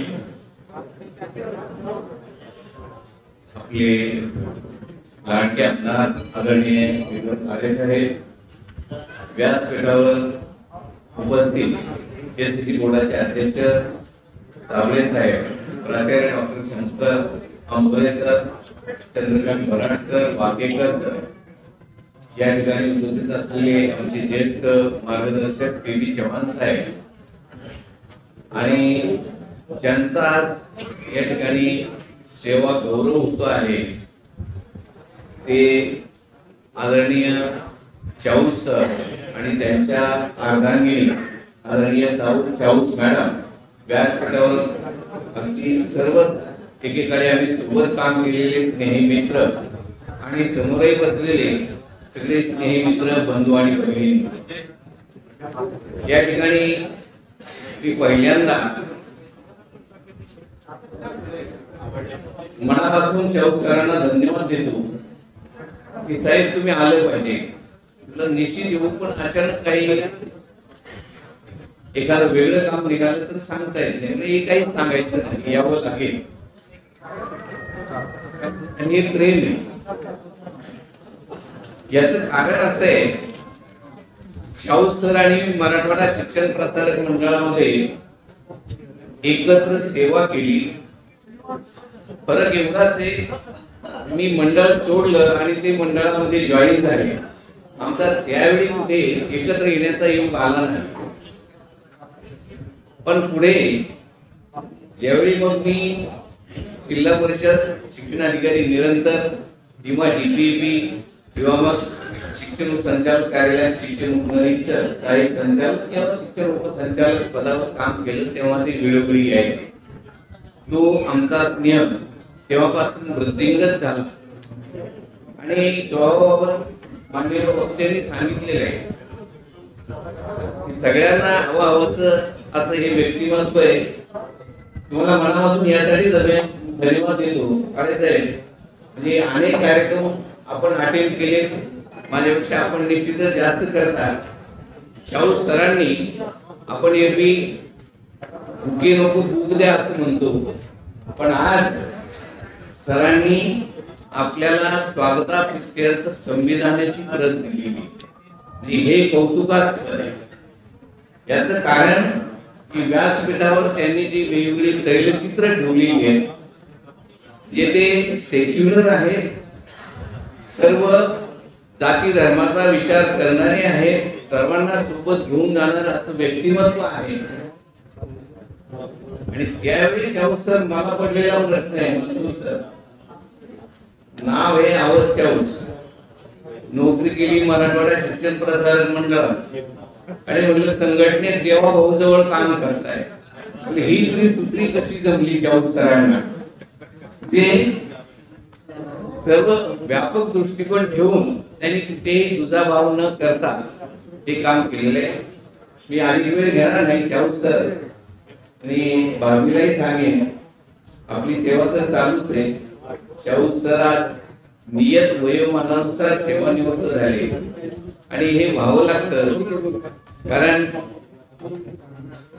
आपले लाडके आमदार आदरणीय विनोद तारे साहेब, व्यासपीठावर उपस्थित एससी बोर्डाचे अध्यक्ष साबळे साहेब, प्राचार्य doctor Shankar Ambare sir, Chandrakant Barad sir, Wakekar sir, या ठिकाणी उपस्थित असलेले आमचे ज्येष्ठ मार्गदर्शक पी चव्हाण साहेब आणि ज्यांचा आज या ठिकाणी सेवा गौरव होतो आहे ते आदरणीय चाऊस सर आणि त्यांच्या अर्धांगिनी आदरणीय चाऊस मॅडम, व्यासपीठावर अगदी सर्वच एकेकाळी आम्ही सोबत काम केलेले स्नेही मित्र आणि समोरही बसलेले सगळे स्नेही मित्र, बंधू आणि भगिनी, या ठिकाणी मी पहिल्यांदा मनापासून चाऊस सरांना धन्यवाद देतो की साहेब तुम्ही आले पाहिजे. तुला निश्चित येऊ, पण अचानक काही एखादं वेगळं काम निघालं तर सांगता येत नाही. हे काही सांगायचं नाही, यावं लागेल. आणि हे प्रेम आहे. याचं कारण असं आहे, चाऊस सर आणि मराठवाडा शिक्षण प्रसारक मंडळामध्ये एकत्र सेवा केली. फरक एवढाच आहे, मी मंडळ सोडलं आणि ते मंडळामध्ये जॉईन झाले. आमचा त्यावेळी कुठे एकत्र येण्याचा योग आला नाही. पण पुढे ज्यावेळी मग मी जिल्हा परिषद शिक्षणाधिकारी निरंतर किंवा डीपीपी किंवा मग शिक्षण उपसंचालक कार्यालयात शिक्षण उपनिरीक्षक, सहाय्यक संचालक किंवा शिक्षण उपसंचालक पदावर काम केलं, तेव्हा ते वेळोवेळी यायचे. तो आमचा स्नेह तेव्हापासून वृद्धिंगत झाला. आणि स्वभावाबाबत माननीय वक्त्यांनी सांगितलेलं आहे की सगळ्यांना हवंसं असं हे व्यक्तिमत्व आहे. तुम्हाला मनापासून यासाठी धन्यवाद देतो काळे साहेब. म्हणजे अनेक कार्यक्रम आपण अटेंड केले, माझ्यापेक्षा आपण निश्चितच जास्त करता. चाऊस सरांनी आपण एरवी भुके नको भूक द्या असं म्हणतो, पण आज सरांनी आपल्याला स्वागताप्रित्यर्थ संविधानाची प्रत दिलेली, हे कौतुकास्पद आहे. याचं कारण की व्यासपीठावर त्यांनी जी वेगवेगळी तैलचित्र ठेवली आहेत, येथे सेक्युलर आहे, सर्व जाती धर्माचा विचार करणारे आहे, सर्वांना सोबत घेऊन जाणार असं व्यक्तिमत्व आहे. आणि त्यावेळी चाऊस सर, मला पडलेला प्रश्न आहे, मनसूर सर, नाव आहे आवड चाऊस, नोकरी केली मराठवाडा शिक्षण प्रसारक मंडळात, आणि म्हणलं संघटनेत देवा भाऊ जवळ काम करताय, ही त्रिसूत्री कशी जमली चाऊस सरांना? ते सर्व व्यापक दृष्टिकोन ठेवून त्यांनी कुठेही दुजाभाव न करता हे काम केलेलं आहे. मी अधिक वेळ घेणार नाही. चाऊस सर आणि भावीलाही सांगेन, आपली सेवा तर चालूच आहे. चाऊस सर आज नियत वयोमानानुसार सेवानिवृत्त झाले आणि हे व्हावं लागतं, कारण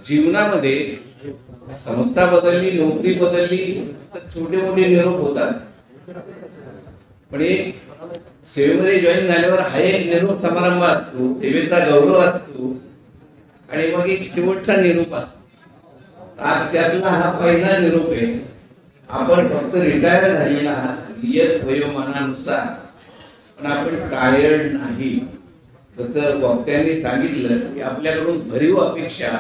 जीवनामध्ये संस्था बदलली, नोकरी बदलली तर छोटे मोठे निरोप होतात, पण एक सेवेमध्ये जॉईन झाल्यावर हा एक निरोप समारंभ असतो, सेवेचा गौरव असतो आणि मग एक शेवटचा निरोप असतो. आज त्यातला हा पहिला निरोप आहे. आपण फक्त रिटायर झालेला आहात नियत वयोमानानुसार, पण आपण टायर्ड नाही. जसं वक्त्यांनी सांगितलं की आपल्याकडून भरीव अपेक्षा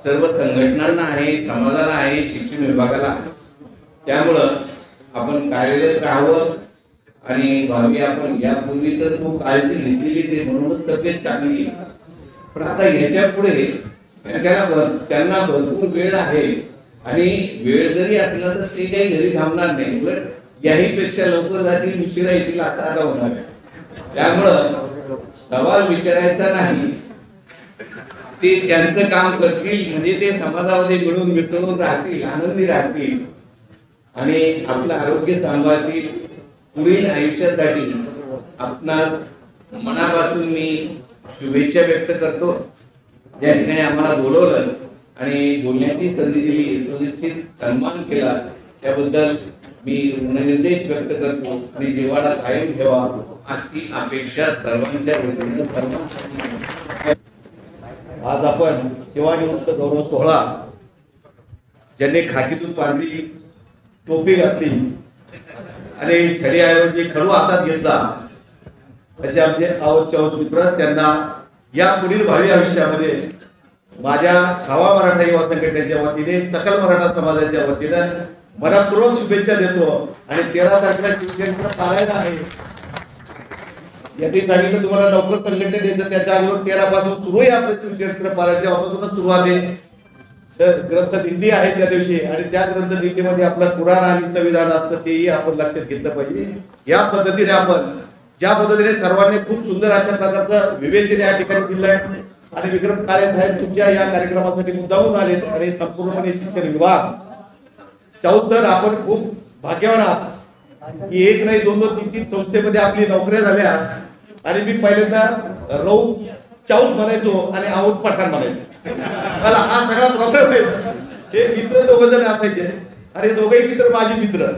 सर्व संघटनांना आहे, समाजाला आहे, शिक्षण विभागाला आहे. त्यामुळं आपण कार्यरत राहावं आणि भावी आपण यापूर्वी तर खूप काळजी घेतलेलीच आहे, म्हणूनच तब्येत चांगली. पण आता याच्या पुढे त्यांना भरपूर वेळ आहे आणि वेळ जरी असला तर ते काही घरी थांबणार नाही, उलट याही पेक्षा लवकर जातील, उशिरा येतील असं आता होणार आहे. त्यामुळं सवाल विचारायचा नाही,
ते त्यांचं काम करतील, म्हणजे ते समाजामध्ये मिळून मिसळून राहतील, आनंदी राहतील आणि आपलं आरोग्य सांभाळतील. पुढील आयुष्यासाठी आपणास मनापासून मी शुभेच्छा व्यक्त करतो. ज्या ठिकाणी आम्हाला बोलवलं आणि बोलण्याची संधी दिली, यथोचित सन्मान केला, त्याबद्दल मी ऋणनिर्देश व्यक्त करतो आणि जिव्हाळा कायम ठेवा अशी अपेक्षा सर्वांच्या वतीने सर्वांसाठी.
आज आपण सेवानिवृत्त गौरव सोहळा, ज्यांनी खाकीतून पांढरी टोपी घातली आणि छडीऐवजी खडू हातात घेतला, असे आमचे आवडचे मित्र, त्यांना या पुढील भावी आयुष्यामध्ये माझ्या छावा मराठा युवा संघटनेच्या वतीने, सकल मराठा समाजाच्या वतीनं मनपूर्वक शुभेच्छा देतो. आणि 13 तारखेला शिवसेनेचं पारायण आहे. यांनी सांगितलं तुम्हाला लवकर संघटनेत द्यायचं, त्याच्या अगोदर 13 पासून सुरू आहे आपलं शिवसेनेचं पारायण. तेव्हापासूनच सुरुवात आहे. ग्रंथ दिंडी आहे त्या दिवशी, आणि त्या ग्रंथ दिंडीमध्ये आपलं कुराण आणि संविधान असतं, तेही आपण लक्षात घेतलं पाहिजे. या पद्धतीने आपण ज्या पद्धतीने सर्वांनी खूप सुंदर अशा प्रकारचं विवेचन या ठिकाणी दिलंय, आणि विक्रम काळे साहेब तुमच्या या कार्यक्रमासाठी मुद्दामून आले, आणि संपूर्णपणे शिक्षण विभाग चाऊत सर, आपण खूप भाग्यवान आहात की 1 नाही 2 2 3 3 संस्थेमध्ये आपली नोकऱ्या झाल्या. आणि मी पहिल्यांदा राऊत चाऊत म्हणायचो आणि आवत पठाण म्हणायचो. मला हा सगळा प्रॉब्लेम आहे. हे मित्र 2 जण असायचे, आणि दोघेही मित्र माझे मित्र,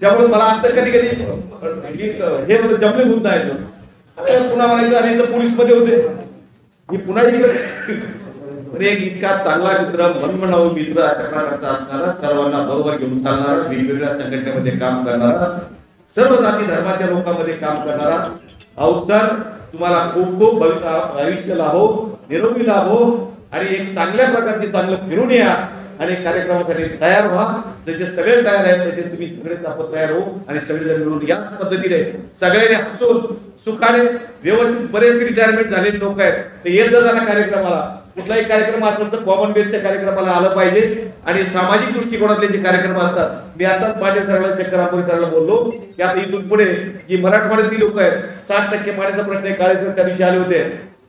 त्यामुळे मला असं कधी कधी हे जमले होऊन जायचो. पुन्हा म्हणायचं आणि इथं पोलीस मध्ये होते, मी पुन्हा इकडे एक इतका चांगला मित्र, मनमनाऊ मित्र अशा प्रकारचा असणारा, सर्वांना बरोबर घेऊन चालणारा, वेगवेगळ्या संघटनेमध्ये काम करणारा, सर्व जाती धर्माच्या लोकांमध्ये काम करणारा सर, तुम्हाला खूप खूप आयुष्य लाभो, निरोगी लाभो, आणि एक चांगल्या प्रकारचे चांगलं फिरून या आणि कार्यक्रमासाठी तयार व्हा. जसे सगळे तयार आहेत तसे तुम्ही सगळेच आपण तयार हो, आणि सगळेजण मिळून याच पद्धतीने सगळ्यांनी हसून सुखाने व्यवस्थित. बरेचसे रिटायरमेंट झालेले लोक आहेत, ते येत जाणार कार्यक्रमाला. कुठलाही कार्यक्रम असेल तर कॉमन बेसच्या कार्यक्रमाला आलं पाहिजे, आणि सामाजिक दृष्टिकोनातले जे कार्यक्रम असतात, मी आताच पांडे सरांना, शंकर आंबोरे सरांना बोललो की आता इथून पुढे जी मराठवाड्यातली लोक आहेत, 60% पाण्याचा प्रश्न काळेश्वर त्या दिवशी आले होते,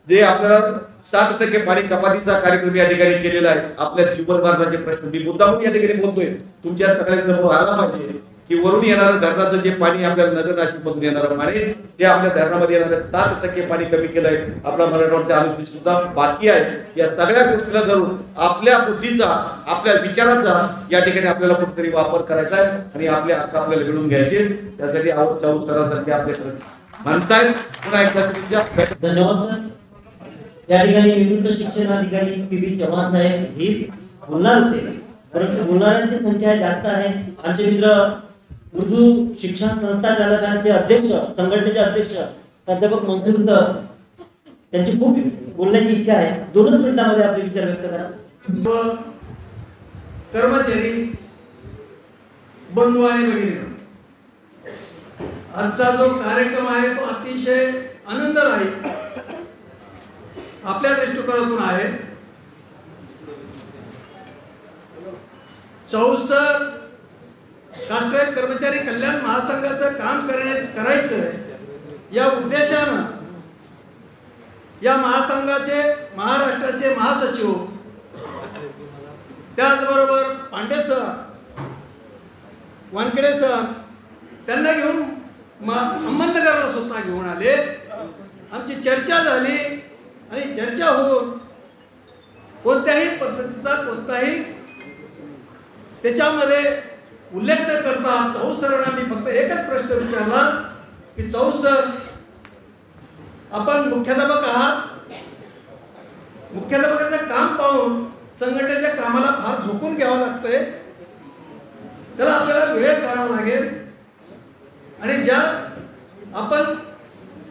जे आपल्याला 7% पाणी कपातीचा कार्यक्रम या ठिकाणी केलेला आहे. आपल्या जीवनभराचे प्रश्न मी मुद्दामून या ठिकाणी बोलतोय, तुमच्या सगळ्यांसमोर आला पाहिजे की वरून येणारं धरणाचं जे पाणी, आपल्याला नगर नाशिक मधून येणारं पाणी, ते आपल्या धरणामध्ये येणारं 7% पाणी कमी केलंय. आपला मराठवाड्याचा अनुसूचित सुद्धा बाकी आहे. या सगळ्या गोष्टीला धरून आपल्या बुद्धीचा, आपल्या विचाराचा या ठिकाणी आपल्याला कुठेतरी वापर करायचा आहे, आणि आपले हक्क आपल्याला मिळवून घ्यायचे. त्यासाठी चाऊत सरांसारखे आपल्याकडे माणसं आहेत. पुन्हा एकदा
धन्यवाद सर. या ठिकाणी निवृत्त शिक्षण अधिकारी पी.बी. चव्हाण साहेब हे बोलणार होते, परंतु बोलणाऱ्यांची संख्या जास्त आहे. आमचे मित्र उर्दू शिक्षण संस्था चालकांचे अध्यक्ष, संघटनेचे अध्यक्ष प्राध्यापक मंसूर सर, त्यांची खूप बोलण्याची इच्छा आहे. 2च मिनिटांमध्ये आपले विचार व्यक्त करा.
कर्मचारी बंधू आणि भगिनी, आजचा जो कार्यक्रम आहे तो अतिशय आनंददायी आपल्या दृष्टिकोनातून आहे. चौसर राष्ट्रीय कर्मचारी कल्याण महासंघाचं काम करायचं या उद्देशानं या महासंघाचे महाराष्ट्राचे महासचिव, त्याचबरोबर पांडे सर, वानखेडे सर, त्यांना घेऊन अहमदनगरला स्वतः घेऊन आले. आमची चर्चा झाली, आणि चर्चा होऊन कोणत्याही पद्धतीचा कोणताही त्याच्यामध्ये उल्लेख न करता चौसरांना मी फक्त एकच प्रश्न विचारला की चौसर, आपण मुख्याध्यापक आहात, मुख्याध्यापकाचं काम पाहून संघटनेच्या कामाला फार झोकून घ्यावं लागतंय, त्याला आपल्याला वेळ काढावा लागेल, आणि ज्या आपण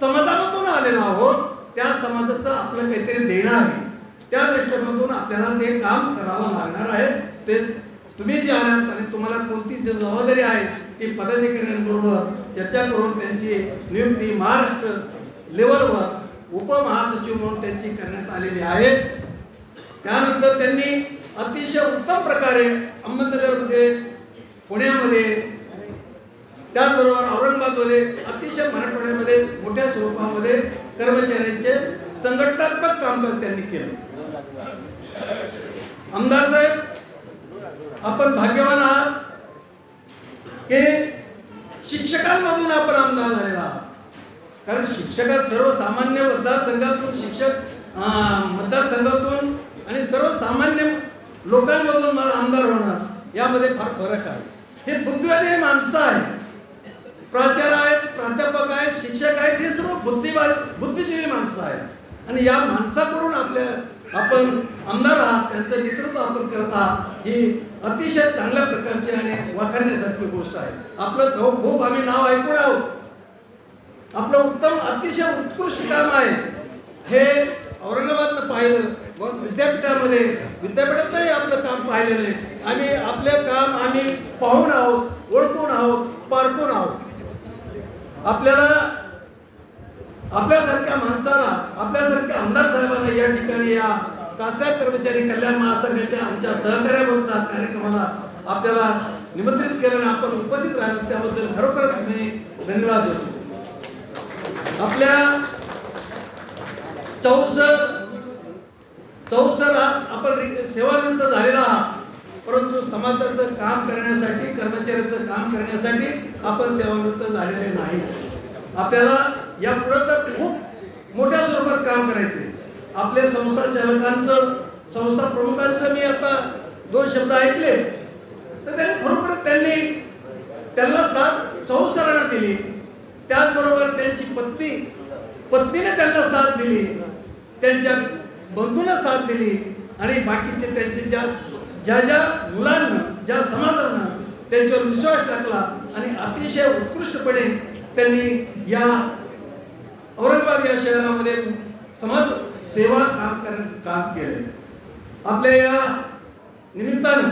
समाजामधून आलेलो आहोत त्या समाजाचं आपलं काहीतरी देणं आहे, त्या दृष्टिकोनातून आपल्याला ते काम करावं लागणार आहे. ते तुम्ही जे आलात आणि तुम्हाला कोणती जबाबदारी आहे ती पदाधिकाऱ्यांबरोबर चर्चा करून त्यांची नियुक्ती महाराष्ट्र लेवलवर उपमहासचिव म्हणून त्यांची करण्यात आलेली आहे. त्यानंतर त्यांनी अतिशय उत्तम प्रकारे अहमदनगरमध्ये, पुण्यामध्ये, त्याचबरोबर औरंगाबादमध्ये, अतिशय मराठवाड्यामध्ये मोठ्या स्वरूपामध्ये कर्मचाऱ्यांचे संघटनात्मक कामकाज त्यांनी केलं. आमदार साहेब, आपण भाग्यवान आहात की शिक्षकांमधून आपण आमदार झालेला आहात. कारण शिक्षकात सर्वसामान्य मतदारसंघातून मतदारसंघातून आणि सर्वसामान्य लोकांमधून आमदार होणं यामध्ये फार फरक आहे. हे बुद्धिवादी माणसं आहेत, प्राचार्य आहेत, प्राध्यापक आहेत, शिक्षक आहेत, हे सर्व बुद्धिजीवी माणसं आहेत आणि या माणसाकडून आपण आमदार आहात, त्यांचं नेतृत्व आपण करत आहात, ही अतिशय चांगल्या प्रकारची आणि वाखाणण्यासारखी गोष्ट आहे. आपलं खूप आम्ही नाव ऐकून आहोत. आपलं उत्तम अतिशय उत्कृष्ट काम आहे. हे औरंगाबादनं पाहिलं, विद्यापीठातही आपलं काम पाहिलेलं आहे. आम्ही आपलं काम आम्ही पाहून आहोत, ओळखून आहोत, पारखून आहोत. आपल्याला आपल्यासारख्या माणसाला, आपल्यासारख्या आमदार साहेबांना या ठिकाणी या कास्टाफ कर्मचारी कल्याण महासंघाच्या आमच्या सहकार्याबरोबरचा कार्यक्रमाला आपल्याला निमंत्रित केलं आणि आपण उपस्थित राहिलो त्याबद्दल खरोखरच मी धन्यवाद देतो. आपल्या चौसरात आपण सेवानिवृत्त झालेला आहात, परंतु समाजाचं काम करण्यासाठी, कर्मचाऱ्याचं काम करण्यासाठी आपण सेवानिवृत्त झालेले नाही. आपल्याला या पुढे तर खूप मोठ्या स्वरूपात काम करायचे. आपले संस्था चालकांचं, संस्था प्रमुखांचं मी आता 2 शब्द ऐकले, तर त्यांनी खरोखर त्यांना साथ चौसरांना दिली. त्याचबरोबर त्यांची पत्नीने त्यांना साथ दिली, त्यांच्या बंधूंना साथ दिली आणि बाकीचे त्यांचे ज्या मुलांना, ज्या समाजानं त्यांच्यावर विश्वास टाकला आणि अतिशय उत्कृष्टपणे त्यांनी या औरंगाबाद या शहरामध्ये समाज सेवा काम केले. आपल्या या निमित्तानं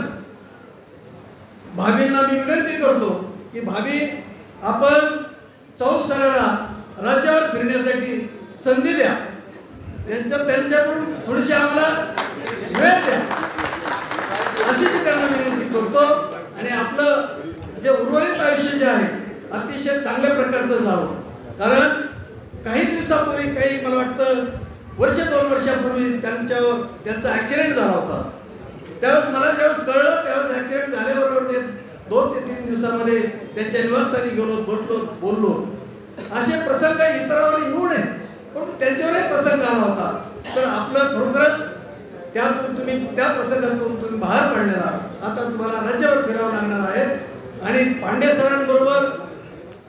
भाभींना मी विनंती करतो की भाभी, आपण चौसराला राज्यावर फिरण्यासाठी संधी द्या, त्यांच्याकडून थोडीशी आम्हाला वेळ द्या, अशी मी त्यांना विनंती करतो. आणि आपलं जे उर्वरित आयुष्य जे आहे अतिशय चांगल्या प्रकारचं जावं. कारण काही दिवसापूर्वी, काही मला वाटतं 1-2 वर्षापूर्वी त्यांचा ऍक्सिडेंट झाला होता. त्यावेळेस मला ज्यावेळेस कळलं, त्यावेळेस ऍक्सिडेंट झाल्याबरोबर 2 ते 3 दिवसामध्ये त्यांच्या निवासस्थानी गेलो, बसलो, बोललो. असे प्रसंग इतरांवर येऊ नये, परंतु त्यांच्यावरही प्रसंग आला होता. तर आपलं खरोखरच त्या प्रसंगातून तुम्ही बाहेर पडलेला. आता तुम्हाला राज्यावर फिरावं लागणार आहे आणि पांडे सरांबरोबर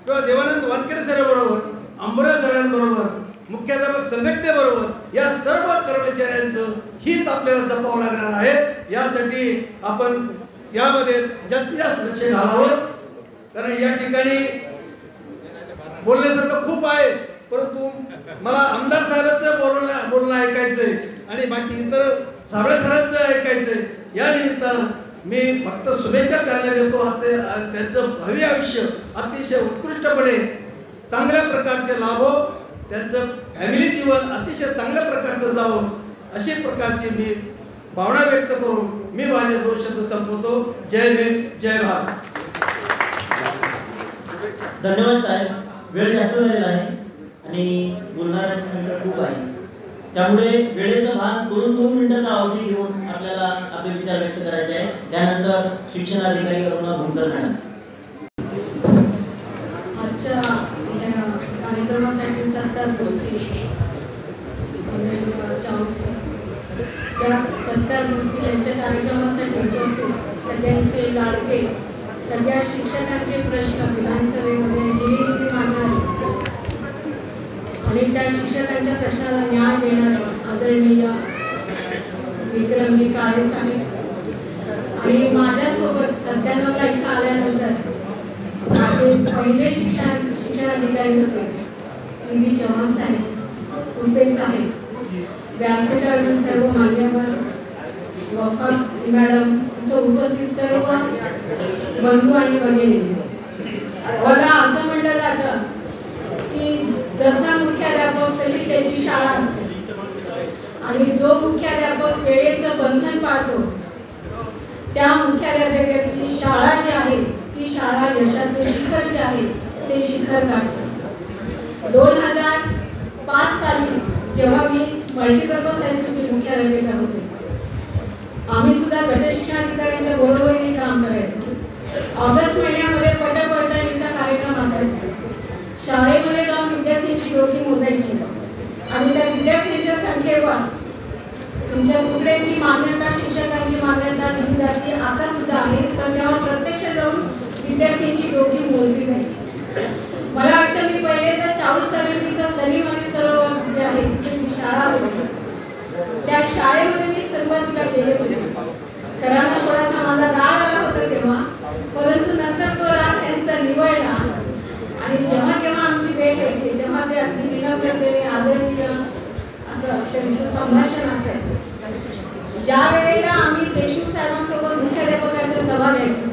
किंवा देवानंद वानखेडे सरांबरोबर, अंबुरे सरांबरोबर, मुख्याध्यापक संघटनेबरोबर या सर्व कर्मचाऱ्यांचं हित आपल्याला जपावं लागणार आहे. यासाठी आपण यामध्ये जास्तीत जास्त लक्ष घालावं. कारण या ठिकाणी बोलण्यासारखं खूप आहे, परंतु मला आमदार साहेबांचं बोलणं ऐकायचंय आणि बाकी इतर साबळे सरांचं ऐकायचंय. या निमित्तानं मी फक्त शुभेच्छा करण्यात येतो. त्यांचं भावी आयुष्य अतिशय उत्कृष्टपणे चांगल्या प्रकारचे लाभो, त्यांचं फॅमिली जीवन अतिशय चांगल्या प्रकारचं जावं, अशी प्रकारची मी भावना व्यक्त करून मी माझे 2 शब्द संपवतो. जय भीम, जय भारत.
धन्यवाद साहेब. वेळ जास्त झालेला आहे आणि बोलणाऱ्यांची संख्या खूप आहे, त्यामुळे वेळेचं भान करून 2 मिनिटाचा अवधी घेऊन आपल्याला आपले विचार व्यक्त करायचे आहे. त्यानंतर शिक्षण अधिकारी अरुणा भोंकर मॅडम.
आजच्या कार्यक्रमासाठी सरकार मंत्री त्या सरकार मंत्री त्यांच्या कार्यक्रमासाठी उपस्थित सगळ्यांचे लाडके, सगळ्या शिक्षकांचे प्रश्न विधानसभेमध्ये गिरीगिरी मांडणारे आणि त्या शिक्षकांच्या प्रश्नाला न्याय देणारे आदरणीय विक्रमजी काळे साहेब आणि माझ्यासोबत सध्याला इथं आल्यानंतर माझे पहिले शिक्षणाधिकारी होते टी.व्ही. चव्हाण साहेब, तुपे साहेब, व्यासपीठावरील सर्व मान्यवर, वफा मॅडम, इथं उपस्थित सर्व बंधू आणि भगिनी. बघा, असं म्हटलं जातं की जसा मुख्याध्यापक तशी त्याची शाळा असते आणि जो मुख्याध्यापक वेळेचं बंधन पाळतो त्या मुख्याध्यापकाची शाळा जी आहे ती शाळा यशाचं शिखर जे आहे ते शिखर गाठते. 2005 साली जेव्हा मी मल्टीपर्पज हायस्कूलचे मुख्याध्यापिका होते आम्ही सुद्धा गटशिक्षणाधिकाऱ्यांच्या बरोबरीने काम करायचो. ऑगस्ट महिन्यामध्ये पटपडताळणीचा कार्यक्रम असायचा. शाळेमध्ये जाऊन विद्यार्थ्यांची योगी मोजायची आणि त्या विद्यार्थ्यांच्या संख्येवर तुमच्या तुकड्यांची मान्यता शिक्षकांची मान्यता दिली जाते. आता सुद्धा आहे, पण तेव्हा प्रत्यक्ष जाऊन विद्यार्थ्यांची योगी मोजली जायची. मला वाटतं मी पहिल्यांदा 40 सालांची तर सलीम आणि सरोवर जे आहे तिथे शाळा होती, त्या शाळेमध्ये मी सुरुवातीला गेले होते. सरांना थोडासा मला राग आला होता तेव्हा, परंतु नंतर तो राग त्यांचा निवळला आणि जेव्हा केव्हा आमची भेट व्हायची तेव्हा ते अगदी विनम्रतेने आदरणीय असं त्यांचं संभाषण असायचं. ज्या वेळेला आम्ही देशमुख साहेबांसोबत मुख्याध्यापकांच्या सभा घ्यायचो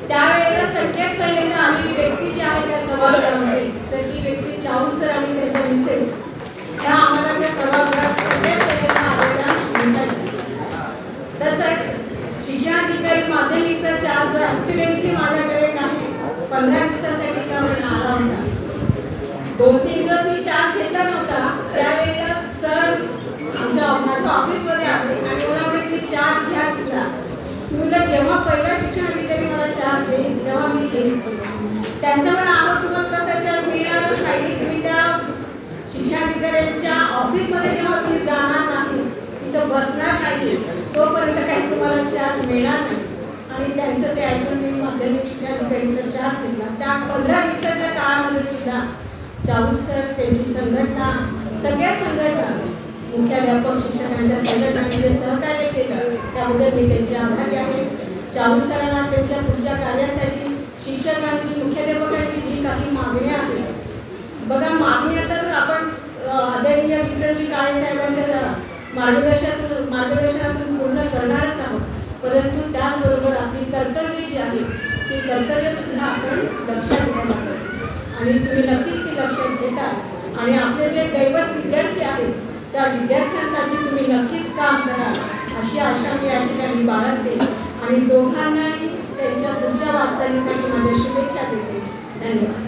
त्यावेळेला सगळ्यात पहिल्यांदा आलेली व्यक्ती जी आहे त्या सभागृहामध्ये, तर ती व्यक्ती चाऊस सर आणि त्यांच्या मिसेस त्या आम्हाला त्या सभागृहात सगळ्यात पहिल्यांदा आलेल्या दिसायच्या. तसंच शिक्षणाधिकारी माध्यमिकचा चार्ज जो ऍक्सिडेंटली माझ्याकडे काही 15 दिवसासाठी आला होता. 2-3 दिवस मी चार्ज घेतला नव्हता. त्यावेळेला सर माझ्या ऑफिसमध्ये आले आणि मला म्हणे की चार्ज घ्या तिथला. मुलं जेव्हा पहिला शिक्षणाधिकारी मला चार्ज देईल तेव्हा मी घेईन. त्यांचं म्हणणं आहोत तुम्हाला तसा चार्ज मिळणारच नाही. तुम्ही त्या शिक्षणाधिकाऱ्यांच्या ऑफिसमध्ये जेव्हा तुम्ही जाणार नाही, तिथं बसणार नाही, तोपर्यंत काही तुम्हाला चार्ज मिळणार नाही. आणि त्यांचं ते ऐकून मी माध्यमिक शिक्षणाधिकारीचा चार्ज घेतला. त्या 15 दिवसाच्या काळामध्ये सुद्धा चाऊस सर त्यांची संघटना सगळ्या संघटना मुख्याध्यापक शिक्षकांच्या संघटनांनी जे सहकार्य केलं त्याबद्दल मी त्यांचे आभारी आहे. चाऊस सरांना त्यांच्या पुढच्या कार्यासाठी शिक्षकांची मुख्याध्यापकांची जी काही मागण्या आहेत, बघा मागण्या तर आपण आदरणीय विक्रमजी काळे साहेबांच्या मार्गदर्शनातून पूर्ण करणारच आहोत, परंतु त्याचबरोबर आपली कर्तव्य जी आहे ती कर्तव्य सुद्धा आपण लक्षात घ्यायला पाहिजे आणि तुम्ही नक्कीच ती लक्षात घेता आणि आपले जे दैवत विद्यार्थी आहेत त्या विद्यार्थ्यांसाठी तुम्ही नक्कीच काम कराल अशी आशा मी या ठिकाणी बाळगते आणि दोघांनाही त्यांच्या पुढच्या वाटचालीसाठी माझ्या शुभेच्छा देते. धन्यवाद.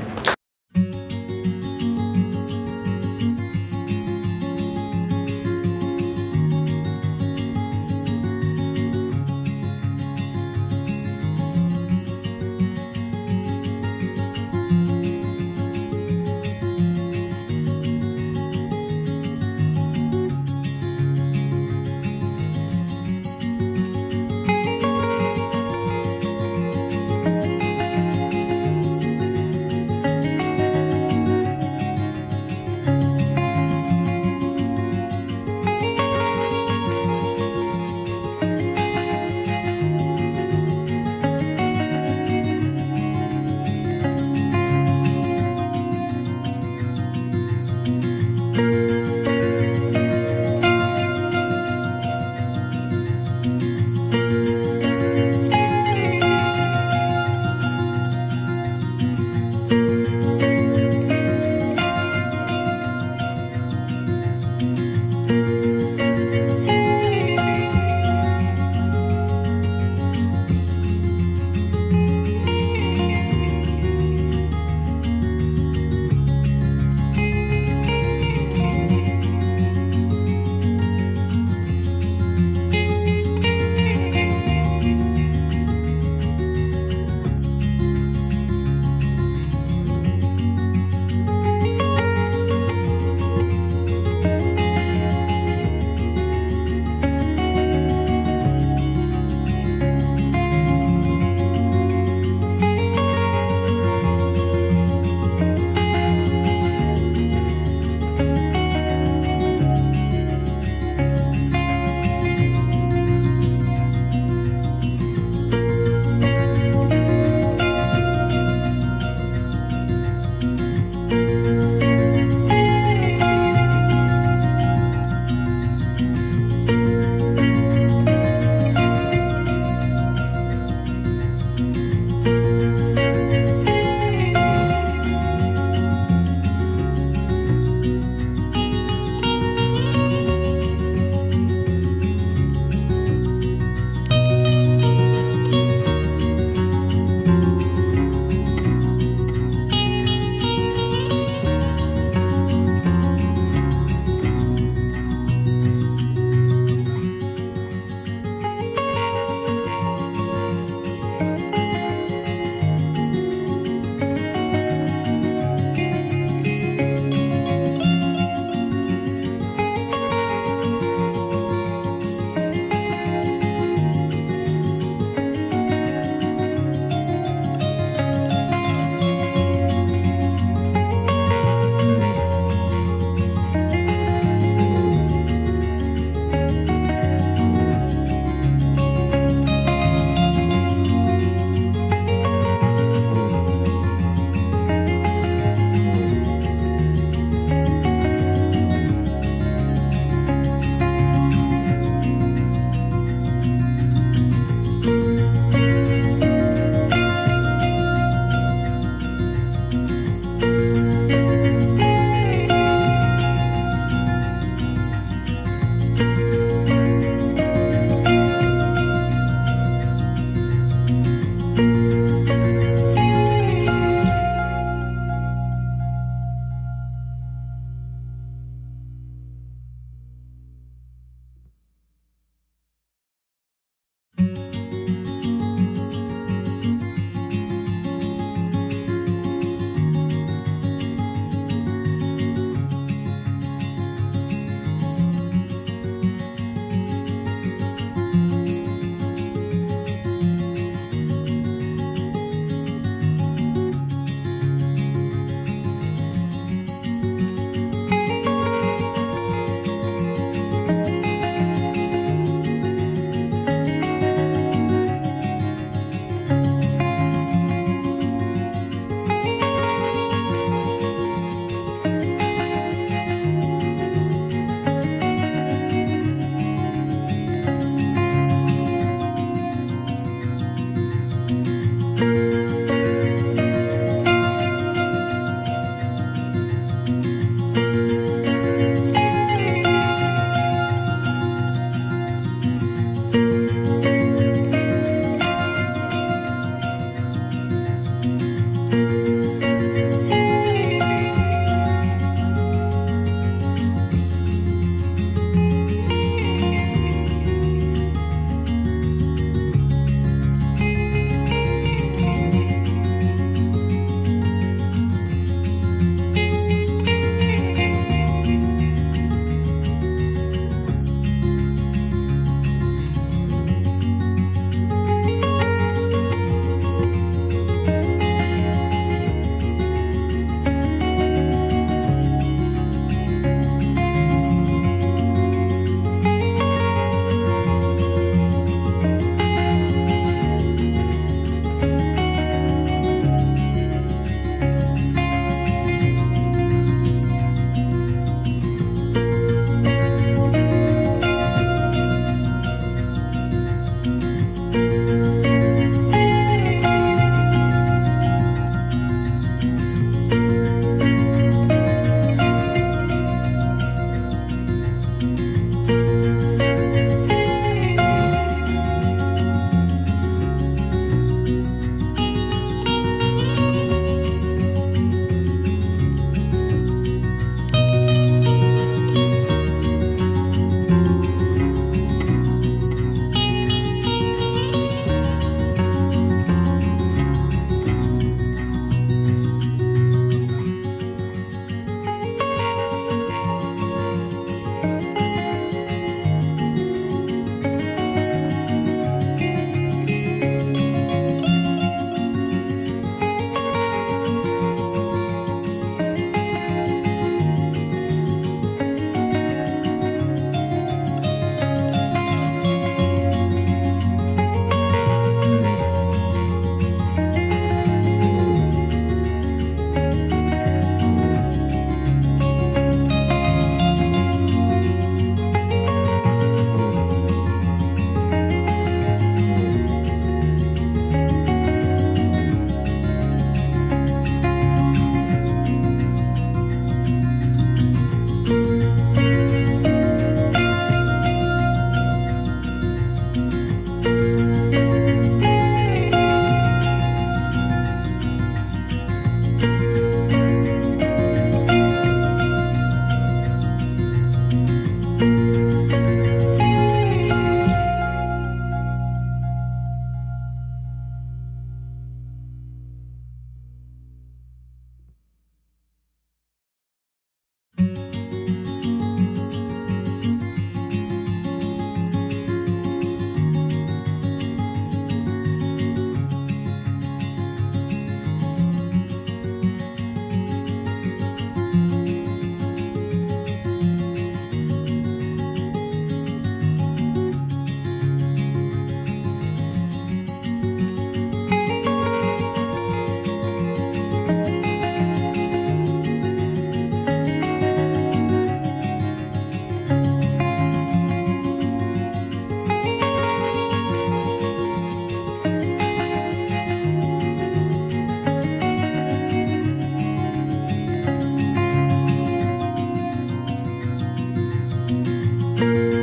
आहे.